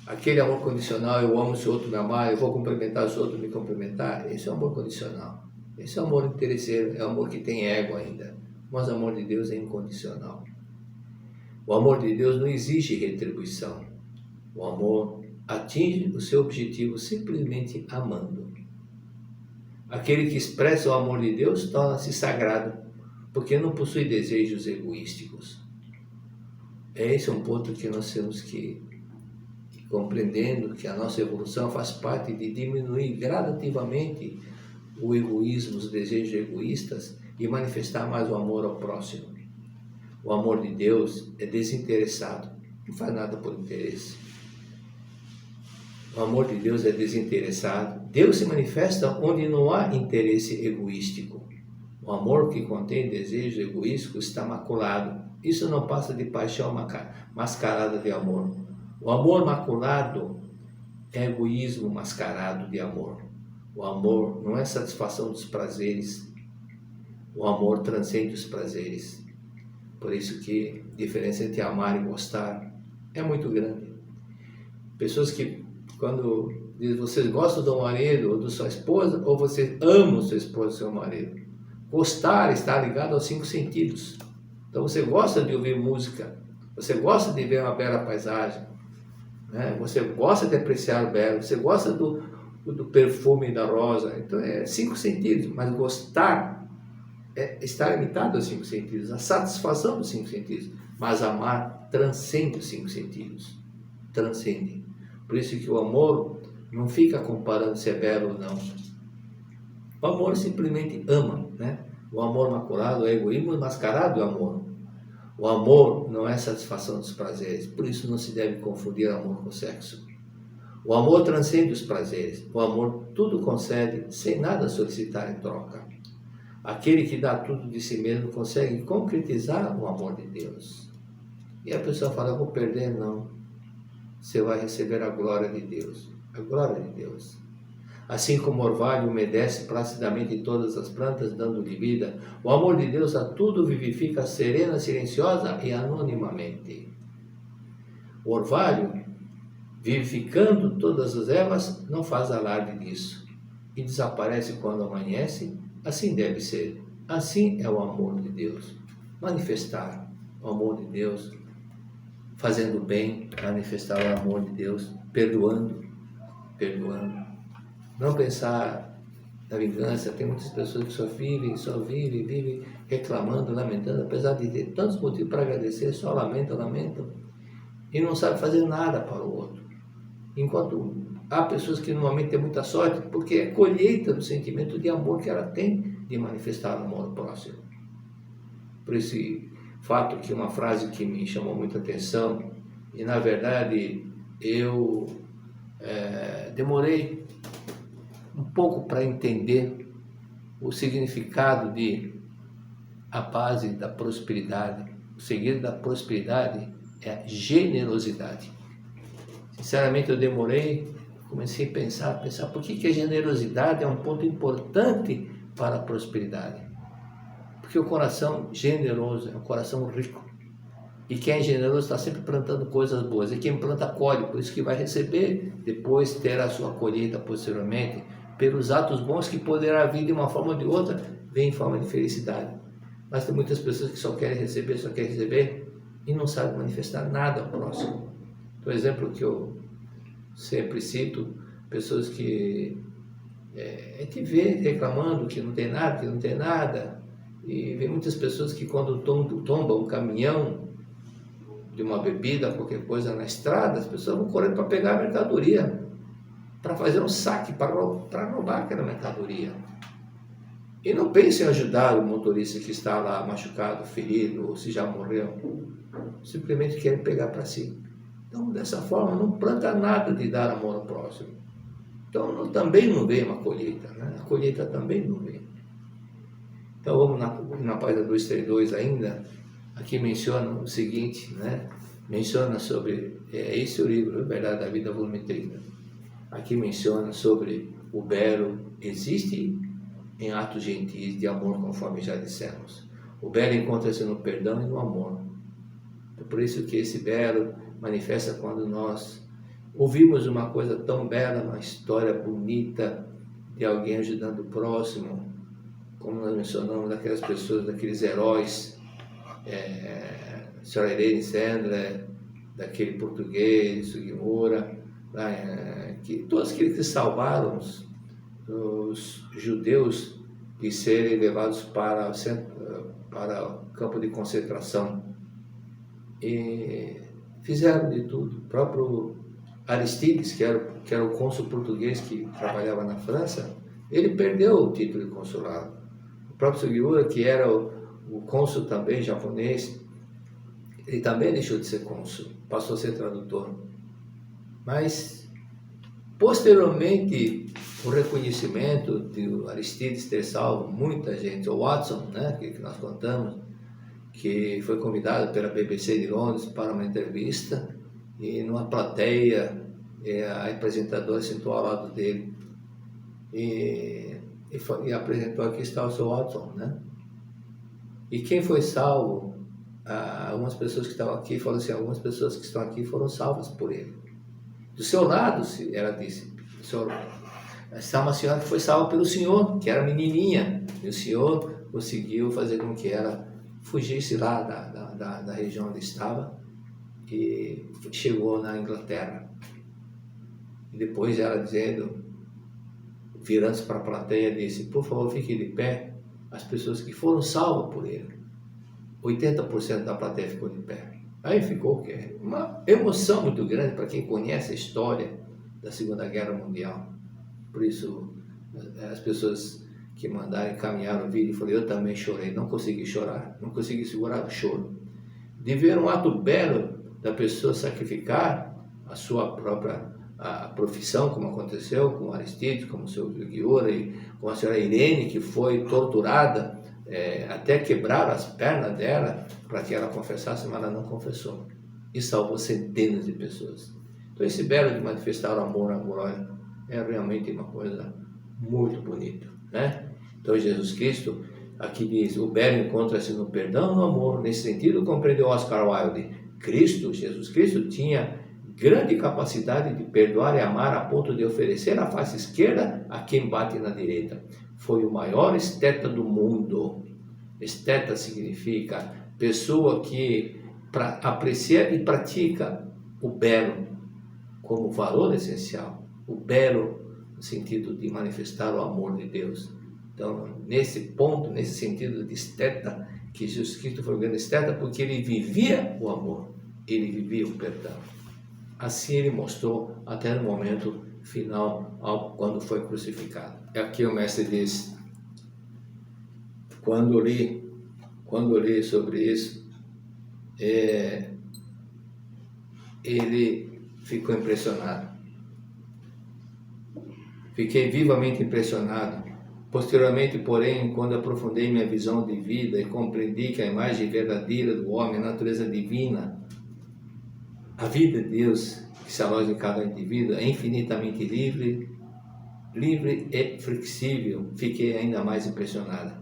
Aquele amor condicional, eu amo se o outro me amar, eu vou cumprimentar se o outro me cumprimentar, esse é o amor condicional. Esse é o amor interesseiro, é o amor que tem ego ainda. Mas o amor de Deus é incondicional. O amor de Deus não exige retribuição. O amor atinge o seu objetivo simplesmente amando. Aquele que expressa o amor de Deus torna-se sagrado, porque não possui desejos egoísticos. Esse é um ponto que nós temos que ir compreendendo, que a nossa evolução faz parte de diminuir gradativamente o egoísmo, os desejos egoístas e manifestar mais o amor ao próximo. O amor de Deus é desinteressado, não faz nada por interesse. O amor de Deus é desinteressado. Deus se manifesta onde não há interesse egoístico. O amor que contém desejo egoístico está maculado. Isso não passa de paixão mascarada de amor. O amor maculado é egoísmo mascarado de amor. O amor não é satisfação dos prazeres. O amor transcende os prazeres. Por isso que a diferença entre amar e gostar é muito grande. Pessoas que, quando dizem, vocês gostam do marido ou da sua esposa, ou vocês amam sua esposa ou seu marido. Gostar está ligado aos 5 sentidos. Então você gosta de ouvir música, você gosta de ver uma bela paisagem, né? Você gosta de apreciar o belo, você gosta do perfume da rosa. Então é 5 sentidos, mas gostar está limitado aos 5 sentidos, a satisfação dos 5 sentidos. Mas amar transcende os 5 sentidos, transcende. Por isso que o amor não fica comparando se é belo ou não. O amor simplesmente ama, né? O amor maculado é egoísmo mascarado de amor. O amor não é satisfação dos prazeres, por isso não se deve confundir amor com sexo. O amor transcende os prazeres. O amor tudo concede sem nada solicitar em troca. Aquele que dá tudo de si mesmo consegue concretizar o amor de Deus. E a pessoa fala, eu vou perder? Não. Você vai receber a glória de Deus. A glória de Deus. Assim como o orvalho umedece placidamente todas as plantas, dando-lhe vida, o amor de Deus a tudo vivifica serena, silenciosa e anonimamente. O orvalho, vivificando todas as ervas, não faz alarde disso. E desaparece quando amanhece. Assim deve ser. Assim é o amor de Deus. Manifestar o amor de Deus, fazendo bem, manifestar o amor de Deus, perdoando. Não pensar na vingança. Tem muitas pessoas que só vivem reclamando, lamentando, apesar de ter tantos motivos para agradecer, só lamentam, e não sabe fazer nada para o outro. Enquanto há pessoas que normalmente têm muita sorte, porque é colheita do sentimento de amor que ela tem de manifestar o amor ao próximo. Por esse fato que uma frase que me chamou muita atenção, e na verdade eu demorei um pouco para entender o significado de a base da prosperidade. O segredo da prosperidade é a generosidade. Sinceramente eu demorei, comecei a pensar por que a generosidade é um ponto importante para a prosperidade. Porque o coração generoso é um coração rico. E quem é generoso está sempre plantando coisas boas. E quem planta colhe, por isso que vai receber, depois ter a sua colheita posteriormente, pelos atos bons que poderá vir de uma forma ou de outra, vem em forma de felicidade. Mas tem muitas pessoas que só querem receber e não sabem manifestar nada ao próximo. Por exemplo, que eu sempre cito, pessoas que te vê reclamando que não tem nada, E vem muitas pessoas que quando tomba um caminhão de uma bebida, qualquer coisa na estrada, as pessoas vão correndo para pegar a mercadoria, para fazer um saque, para roubar aquela mercadoria. E não pense em ajudar o motorista que está lá machucado, ferido, ou se já morreu. Simplesmente querem pegar para si. Então, dessa forma, não planta nada de dar amor ao próximo. Então, também não vem uma colheita, né? A colheita também não vem. Então, vamos na página 232 ainda. Aqui menciona o seguinte, né? Menciona sobre, esse é o livro, Verdade da Vida, volume 30. Aqui menciona sobre o belo existe em atos gentis de amor, conforme já dissemos. O belo encontra-se no perdão e no amor. É por isso que esse belo manifesta quando nós ouvimos uma coisa tão bela, uma história bonita de alguém ajudando o próximo, como nós mencionamos, daquelas pessoas, daqueles heróis, Sra. Irene Sandler, daquele português, Sugimura, que todos aqueles que salvaram os judeus de serem levados para o campo de concentração. E fizeram de tudo. O próprio Aristides, que era o cônsul português que trabalhava na França, ele perdeu o título de consulado. O próprio Sugiura, que era o cônsul também japonês, ele também deixou de ser cônsul, passou a ser tradutor. Mas, posteriormente, o reconhecimento de Aristides ter salvo muita gente, o Watson, né, que nós contamos, que foi convidado pela BBC de Londres para uma entrevista, e numa plateia, a apresentadora sentou ao lado dele e apresentou: aqui está o seu Watson, né? E quem foi salvo? Algumas pessoas que estavam aqui falaram assim: algumas pessoas que estão aqui foram salvas por ele. Do seu lado, ela disse, está uma senhora que foi salva pelo senhor, que era menininha, e o senhor conseguiu fazer com que ela fugisse lá da região onde estava e chegou na Inglaterra. E depois ela dizendo, virando-se para a plateia, disse: por favor, fique de pé, as pessoas que foram salvas por ele. 80% da plateia ficou de pé. Aí ficou o quê? Uma emoção muito grande para quem conhece a história da Segunda Guerra Mundial. Por isso, as pessoas que mandaram encaminhar o vídeo, eu falei: eu também chorei, não consegui chorar, não consegui segurar o choro. De ver um ato belo da pessoa sacrificar a sua própria profissão, como aconteceu com Aristides, como o seu Guiora, e com a senhora Irene, que foi torturada, até quebrar as pernas dela para que ela confessasse, mas ela não confessou. E salvou centenas de pessoas. Então, esse belo de manifestar o amor à glória é realmente uma coisa muito bonita, né? Então, Jesus Cristo, aqui diz, o belo encontra-se no perdão e no amor. Nesse sentido, compreendeu Oscar Wilde. Jesus Cristo, tinha grande capacidade de perdoar e amar a ponto de oferecer a face esquerda a quem bate na direita. Foi o maior esteta do mundo. Esteta significa pessoa que aprecia e pratica o belo como valor essencial. O belo no sentido de manifestar o amor de Deus. Então, nesse ponto, nesse sentido de esteta, que Jesus Cristo foi um grande esteta, porque ele vivia o amor, ele vivia o perdão. Assim ele mostrou até no momento final, quando foi crucificado. Aqui o mestre diz, quando li sobre isso, ele ficou impressionado. Fiquei vivamente impressionado. Posteriormente, porém, quando aprofundei minha visão de vida e compreendi que a imagem verdadeira do homem, a natureza divina, a vida de Deus que se aloja em cada indivíduo é infinitamente livre e flexível, fiquei ainda mais impressionado.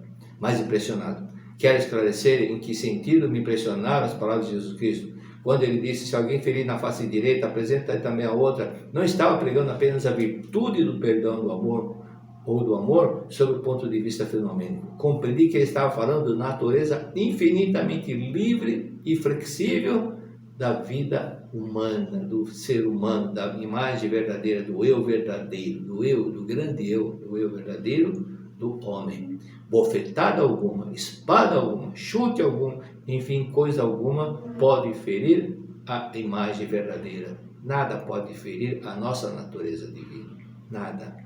Quero esclarecer em que sentido me impressionaram as palavras de Jesus Cristo. Quando ele disse, se alguém ferir na face direita, apresenta também a outra, não estava pregando apenas a virtude do perdão do amor, ou do amor, sob o ponto de vista fenomênico. Compreendi que ele estava falando da natureza infinitamente livre e flexível da vida humana, do ser humano, da imagem verdadeira, do eu verdadeiro, do grande eu, do eu verdadeiro do homem. bofetada alguma, espada alguma, chute algum, enfim, coisa alguma pode ferir a imagem verdadeira. Nada pode ferir a nossa natureza divina. Nada.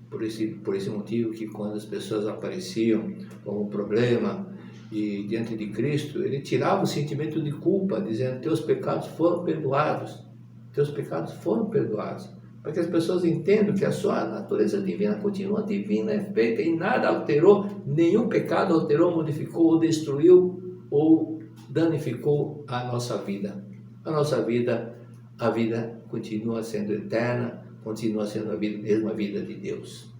Por esse motivo que quando as pessoas apareciam com um problema e diante de Cristo, ele tirava o sentimento de culpa, dizendo: teus pecados foram perdoados. Teus pecados foram perdoados. Para que as pessoas entendam que a sua natureza divina continua divina, é feita e nada alterou, nenhum pecado alterou, modificou ou destruiu ou danificou a nossa vida. A nossa vida, a vida continua sendo eterna, continua sendo a mesma vida de Deus.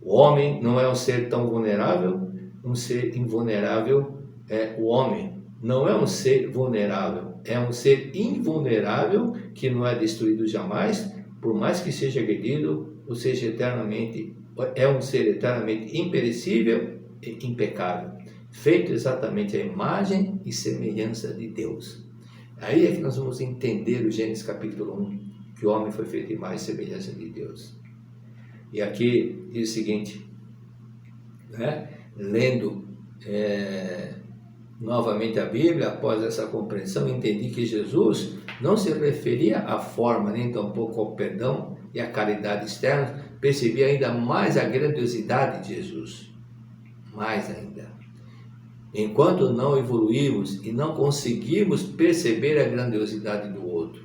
O homem não é um ser tão vulnerável, um ser invulnerável é o homem. Não é um ser vulnerável, é um ser invulnerável que não é destruído jamais, por mais que seja agredido, ou seja, eternamente, é um ser eternamente imperecível e impecável, feito exatamente à imagem e semelhança de Deus. Aí é que nós vamos entender o Gênesis capítulo 1, que o homem foi feito em imagem e semelhança de Deus. E aqui diz o seguinte, lendo novamente a Bíblia, após essa compreensão, entendi que Jesus não se referia à forma, nem tampouco ao perdão e à caridade externa. Percebi ainda mais a grandiosidade de Jesus, mais ainda. Enquanto não evoluímos e não conseguimos perceber a grandiosidade do outro,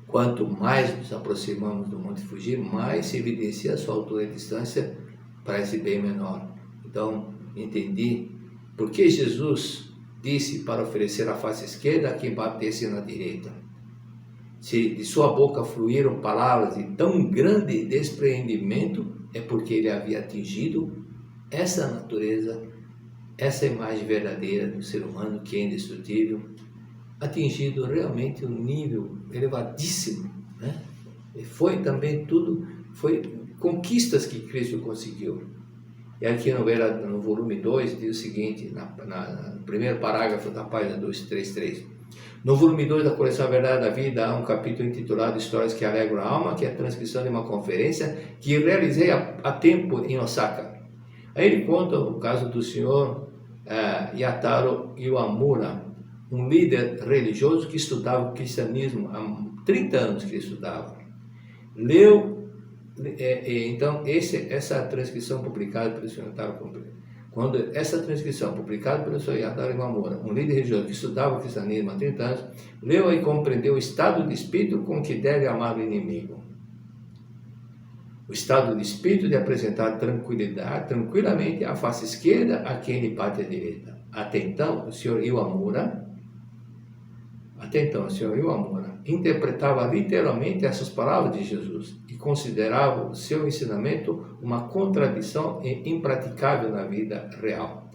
quanto mais nos aproximamos do Monte Fuji, mais se evidencia a sua altura e distância para esse bem menor. Então, entendi por que Jesus disse para oferecer a face esquerda a quem batesse na direita. Se de sua boca fluíram palavras de tão grande despreendimento, é porque ele havia atingido essa natureza, essa imagem verdadeira do ser humano que é indestrutível, atingido realmente um nível elevadíssimo, E foi também foi conquistas que Cristo conseguiu. E aqui no volume 2 diz o seguinte, no primeiro parágrafo da página 233. No volume 2 da coleção A Verdade da Vida, há um capítulo intitulado Histórias que Alegram a Alma, que é a transcrição de uma conferência que realizei há tempo em Osaka. Aí ele conta o caso do senhor Yataro Iwamura, um líder religioso que estudava o cristianismo há 30 anos que ele estudava. Então, essa transcrição publicada pelo senhor Yataro, quando essa transcrição publicada pelo senhor Yataro Iwamura, um líder religioso que estudava o cristianismo há 30 anos, leu e compreendeu o estado de espírito com que deve amar o inimigo. O estado de espírito de apresentar tranquilamente a face esquerda a quem lhe bate a direita. Até então, o senhor Iwamura interpretava literalmente essas palavras de Jesus e considerava o seu ensinamento uma contradição e impraticável na vida real.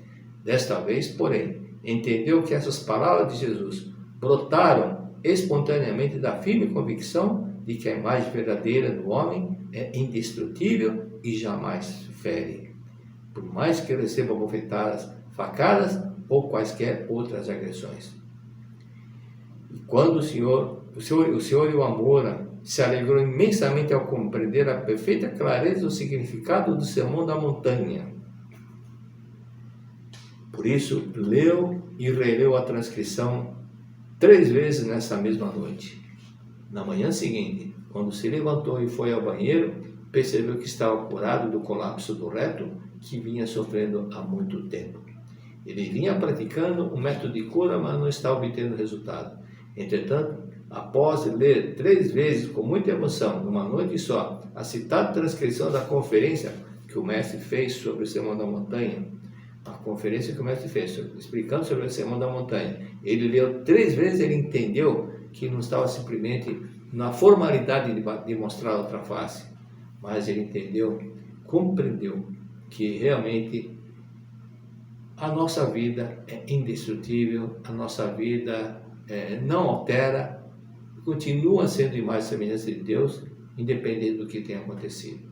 Desta vez, porém, entendeu que essas palavras de Jesus brotaram espontaneamente da firme convicção de que a imagem verdadeira do homem é indestrutível e jamais fere, por mais que receba bofetadas, facadas ou quaisquer outras agressões. E quando o senhor Iwamura se alegrou imensamente ao compreender a perfeita clareza do significado do Sermão da Montanha. Por isso, leu e releu a transcrição 3 vezes nessa mesma noite. Na manhã seguinte, quando se levantou e foi ao banheiro, percebeu que estava curado do colapso do reto que vinha sofrendo há muito tempo. Ele vinha praticando um método de cura, mas não estava obtendo resultado. Entretanto, após ler 3 vezes com muita emoção, numa noite só, a citada transcrição da conferência que o mestre fez sobre o Sermão da Montanha, a conferência que o mestre fez, explicando sobre o Sermão da Montanha, ele leu 3 vezes, ele entendeu que não estava simplesmente na formalidade de mostrar a outra face, mas ele entendeu, compreendeu que realmente a nossa vida é indestrutível, a nossa vida não altera, continua sendo imagem e semelhança de Deus, independente do que tenha acontecido,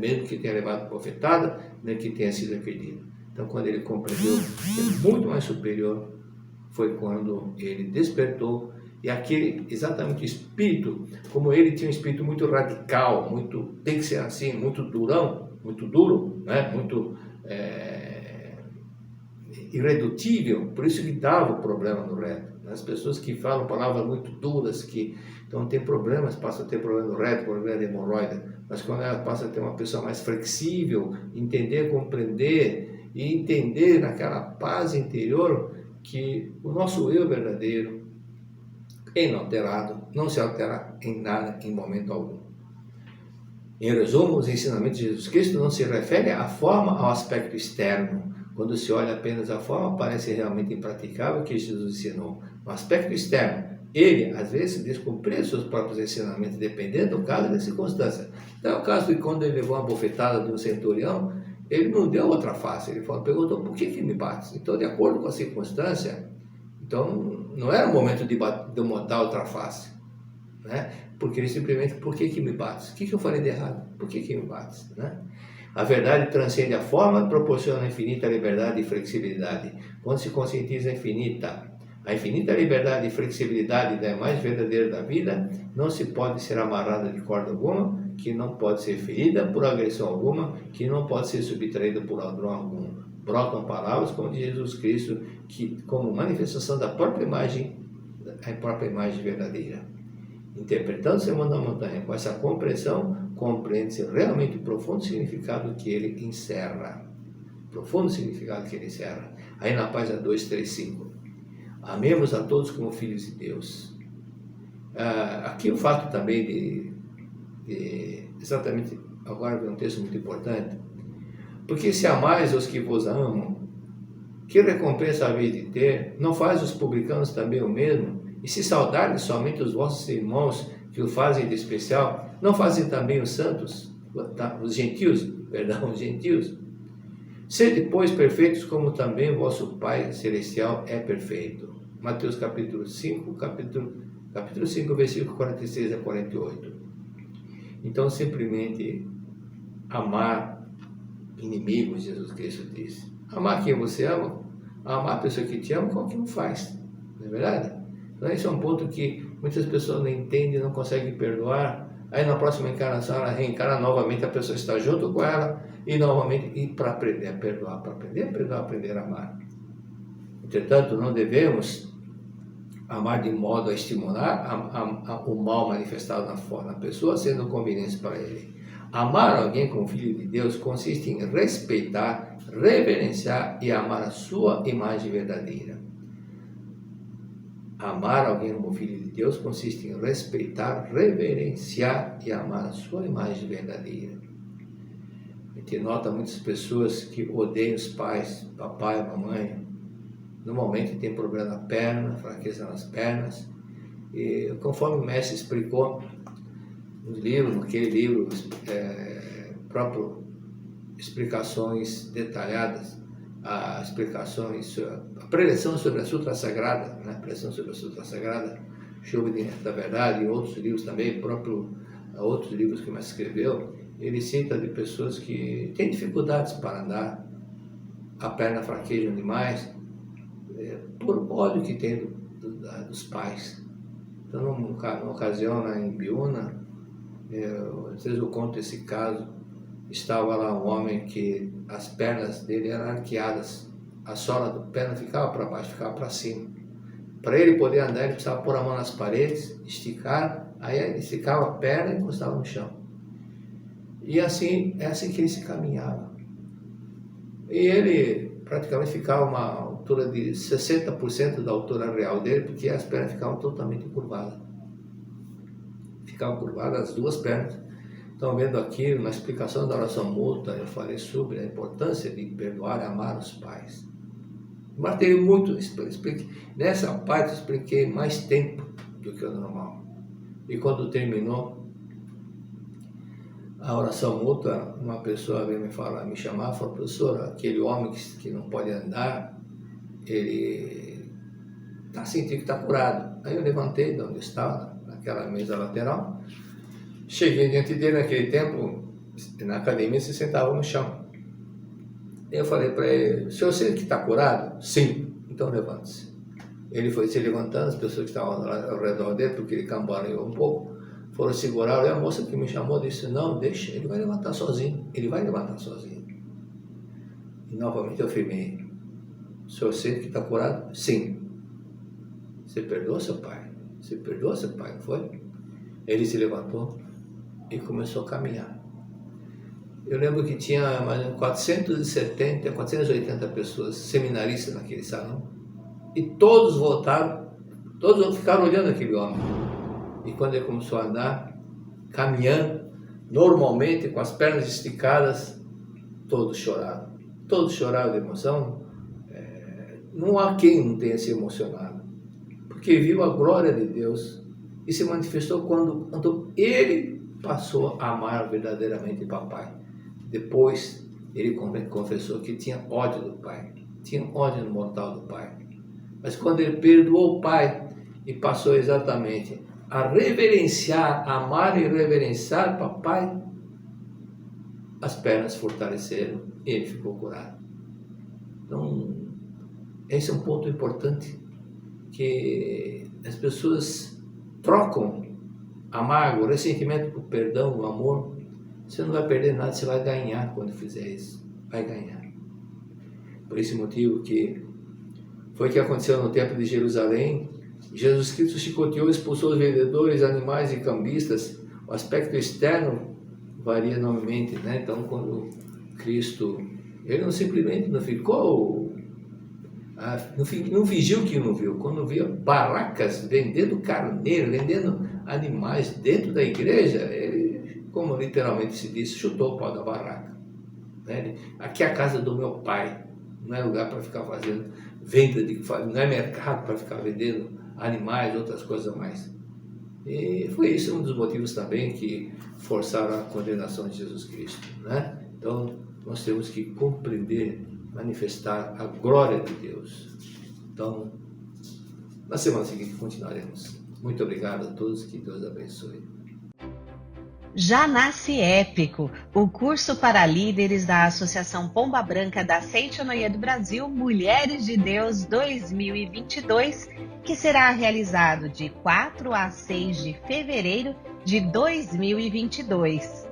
mesmo que tenha levado bofetada, nem que tenha sido agredido. Então, quando ele compreendeu que é muito mais superior, foi quando ele despertou, e aquele exatamente espírito, como ele tinha um espírito muito radical, tem que ser assim, muito durão, muito duro, né? Muito irredutível, por isso que dava o problema no reto. As pessoas que falam palavras muito duras, que então tem problemas, passam a ter problema no reto, problema de hemorroida, mas quando ela passa a ter uma pessoa mais flexível, entender, compreender e entender naquela paz interior que o nosso eu verdadeiro, inalterado, não se altera em nada, em momento algum. Em resumo, os ensinamentos de Jesus Cristo não se referem à forma, ao aspecto externo. Quando se olha apenas a forma, parece realmente impraticável o que Jesus ensinou. No aspecto externo, ele, às vezes, descumpria seus próprios ensinamentos, dependendo do caso e da circunstância. Então, é o caso de quando ele levou uma bofetada de um centurião, ele não deu outra face, ele perguntou, por que me bates? Então, de acordo com a circunstância, então, não era o momento de dar outra face, né? Porque ele simplesmente, por que me bates? O que eu falei de errado? Por que me bates? Né? A verdade transcende a forma, proporciona infinita liberdade e flexibilidade. Quando se conscientiza a infinita liberdade e flexibilidade da imagem verdadeira da vida, não se pode ser amarrada de corda alguma, que não pode ser ferida por agressão alguma, que não pode ser subtraída por ladrão algum. Brotam palavras como de Jesus Cristo, que como manifestação da própria imagem, a própria imagem verdadeira. Interpretando o Sermão da Montanha com essa compreensão, compreende-se realmente o profundo significado que ele encerra. Profundo significado que ele encerra. Aí na página 235. Amemos a todos como filhos de Deus. Aqui o fato também de exatamente, agora vem um texto muito importante. Porque se amais os que vos amam, que recompensa haveis de ter? Não faz os publicanos também o mesmo? E se saudardes somente os vossos irmãos que o fazem de especial, não fazem também os santos, os gentios? Sede, pois, perfeitos como também o vosso Pai Celestial é perfeito. Mateus capítulo 5, versículo 46 a 48. Então, simplesmente amar inimigos, Jesus Cristo disse. Amar quem você ama, amar a pessoa que te ama, qualquer um faz. Não é verdade? Então, esse é um ponto que muitas pessoas não entendem, não conseguem perdoar. Aí, na próxima encarnação, ela reencarna novamente, a pessoa está junto com ela e novamente, para aprender a perdoar, aprender a amar. Entretanto, não devemos amar de modo a estimular o mal manifestado na pessoa, sendo conveniente para ele. Amar alguém como filho de Deus consiste em respeitar, reverenciar e amar a sua imagem verdadeira. Amar alguém como filho de Deus consiste em respeitar, reverenciar e amar a sua imagem verdadeira. A gente nota muitas pessoas que odeiam os pais, papai, mamãe. Normalmente tem problema na perna, fraqueza nas pernas. E conforme o mestre explicou no livro, naquele livro, próprio explicações detalhadas, explicações, a preleção sobre a Sutra Sagrada, né? Preleção sobre a Sutra Sagrada, Chuva da Verdade, e outros livros também, outros livros que o mestre escreveu, ele cita de pessoas que têm dificuldades para andar, a perna fraqueja demais, por ódio que tem dos pais. Então, numa ocasião lá em Biúna, às vezes eu conto esse caso, estava lá um homem que as pernas dele eram arqueadas, a sola do pé não ficava para baixo, ficava para cima. Para ele poder andar, ele precisava pôr a mão nas paredes, esticar, aí ele esticava a perna e encostava no chão. E assim, é assim que ele se caminhava. E ele praticamente ficava uma altura de 60% da altura real dele, porque as pernas ficavam totalmente curvadas. Ficavam curvadas as duas pernas. Estão vendo aqui, na explicação da oração mútua, eu falei sobre a importância de perdoar e amar os pais. Martelei muito, nessa parte eu expliquei mais tempo do que o normal. E quando terminou a oração mútua, uma pessoa veio me chamar, falou, professor, aquele homem que não pode andar, ele está sentindo que está curado. Aí eu levantei de onde eu estava, naquela mesa lateral, cheguei diante dele. Naquele tempo, na academia, se sentava no chão. Eu falei para ele, o senhor sente que está curado? Sim. Então levante-se. Ele foi se levantando, as pessoas que estavam ao redor dele, porque ele cambaleou um pouco, foram segurar, e a moça que me chamou disse, não, deixa, ele vai levantar sozinho, ele vai levantar sozinho. E novamente eu afirmei, o senhor sente que está curado? Sim. Você perdoou seu pai? Você perdoou seu pai, não foi? Ele se levantou e começou a caminhar. Eu lembro que tinha mais 470, 480 pessoas seminaristas naquele salão. E todos voltaram, todos ficaram olhando aquele homem. E quando ele começou a andar, caminhando, normalmente, com as pernas esticadas, todos choraram. Todos choraram de emoção. Não há quem não tenha se emocionado. Porque viu a glória de Deus e se manifestou quando ele passou a amar verdadeiramente o papai. Depois, ele confessou que tinha ódio do pai, tinha ódio mortal do pai. Mas quando ele perdoou o pai e passou exatamente a reverenciar, amar e reverenciar o papai, as pernas fortaleceram e ele ficou curado. Então, esse é um ponto importante, que as pessoas trocam a mágoa, o ressentimento por perdão, o amor. Você não vai perder nada, você vai ganhar quando fizer isso. Vai ganhar. Por esse motivo que foi o que aconteceu no templo de Jerusalém. Jesus Cristo chicoteou, expulsou os vendedores, animais e cambistas. O aspecto externo varia enormemente, né? Então, quando Cristo, ele não simplesmente não ficou, não fingiu que não viu. Quando via barracas vendendo carneiro, vendendo animais dentro da igreja, ele, como literalmente se diz, chutou o pau da barraca. Né? Aqui é a casa do meu pai, não é lugar para ficar fazendo venda, não é mercado para ficar vendendo animais, outras coisas mais. E foi isso um dos motivos também que forçaram a condenação de Jesus Cristo. Né? Então, nós temos que compreender, manifestar a glória de Deus. Então, na semana seguinte continuaremos. Muito obrigado a todos, que Deus abençoe. Já nasce épico, o curso para líderes da Associação Pomba Branca da Seitonoye do Brasil, Mulheres de Deus 2022, que será realizado de 4 a 6 de fevereiro de 2022.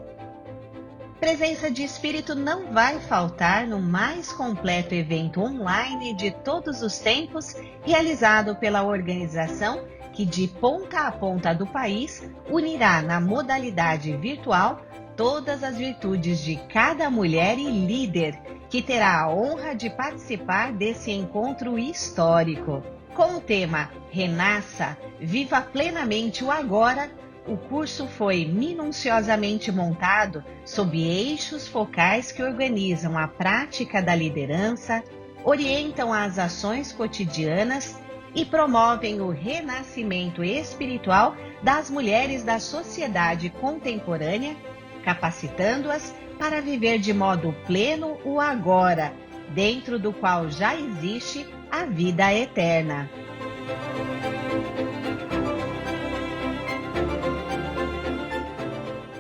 Presença de espírito não vai faltar no mais completo evento online de todos os tempos, realizado pela organização que de ponta a ponta do país unirá na modalidade virtual todas as virtudes de cada mulher e líder que terá a honra de participar desse encontro histórico. Com o tema Renasça, Viva Plenamente o Agora, o curso foi minuciosamente montado sob eixos focais que organizam a prática da liderança, orientam as ações cotidianas e promovem o renascimento espiritual das mulheres da sociedade contemporânea, capacitando-as para viver de modo pleno o agora, dentro do qual já existe a vida eterna.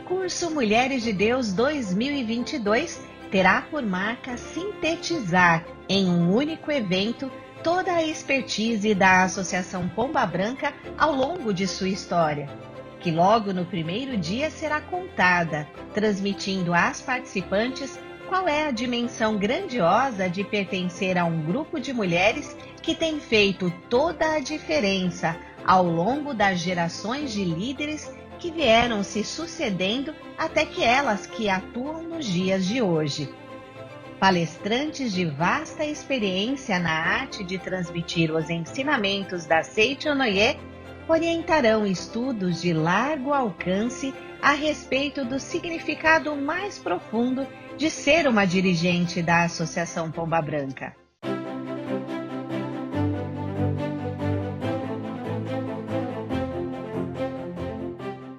Curso Mulheres de Deus 2022 terá por marca sintetizar em um único evento toda a expertise da Associação Pomba Branca ao longo de sua história, que logo no primeiro dia será contada, transmitindo às participantes qual é a dimensão grandiosa de pertencer a um grupo de mulheres que tem feito toda a diferença ao longo das gerações de líderes que vieram se sucedendo até que elas que atuam nos dias de hoje. Palestrantes de vasta experiência na arte de transmitir os ensinamentos da Seitonoye orientarão estudos de largo alcance a respeito do significado mais profundo de ser uma dirigente da Associação Pomba Branca.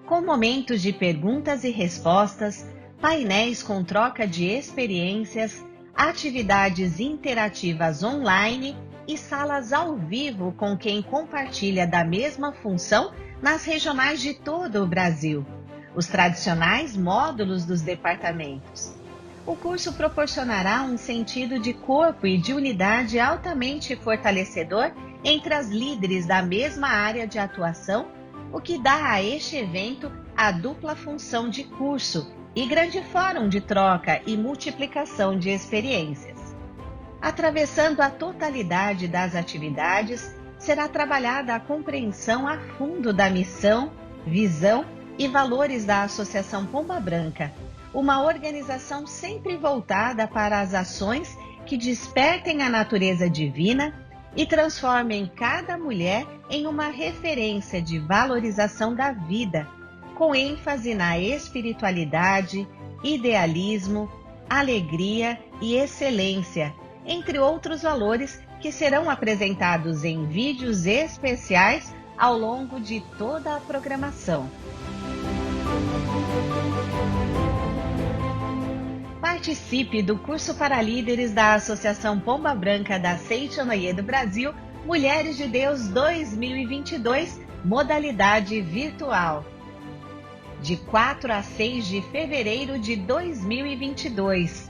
Com momentos de perguntas e respostas, painéis com troca de experiências, atividades interativas online e salas ao vivo com quem compartilha da mesma função nas regionais de todo o Brasil, os tradicionais módulos dos departamentos. O curso proporcionará um sentido de corpo e de unidade altamente fortalecedor entre as líderes da mesma área de atuação, o que dá a este evento a dupla função de curso e grande fórum de troca e multiplicação de experiências. Atravessando a totalidade das atividades, será trabalhada a compreensão a fundo da missão, visão e valores da Associação Pomba Branca, uma organização sempre voltada para as ações que despertem a natureza divina e transformem cada mulher em uma referência de valorização da vida, com ênfase na espiritualidade, idealismo, alegria e excelência, entre outros valores que serão apresentados em vídeos especiais ao longo de toda a programação. Participe do curso para líderes da Associação Pomba Branca da Seitonoye do Brasil, Mulheres de Deus 2022, modalidade virtual. De 4 a 6 de fevereiro de 2022.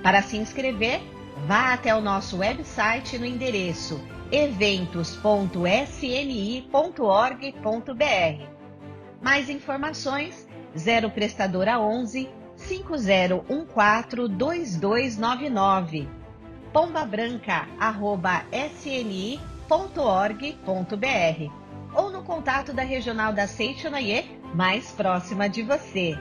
Para se inscrever, vá até o nosso website no endereço eventos.sni.org.br. Mais informações 0 prestadora 11 5014-2299, pombabranca@sni.org.br ou no contato da Regional da Seitonoye mais próxima de você.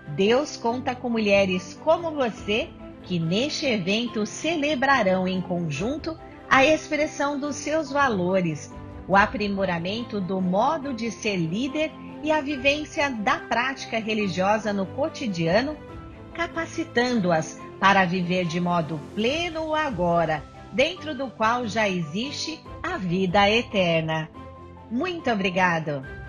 Deus conta com mulheres como você que neste evento celebrarão em conjunto a expressão dos seus valores, o aprimoramento do modo de ser líder e a vivência da prática religiosa no cotidiano, capacitando-as para viver de modo pleno o agora, dentro do qual já existe a vida eterna. Muito obrigado!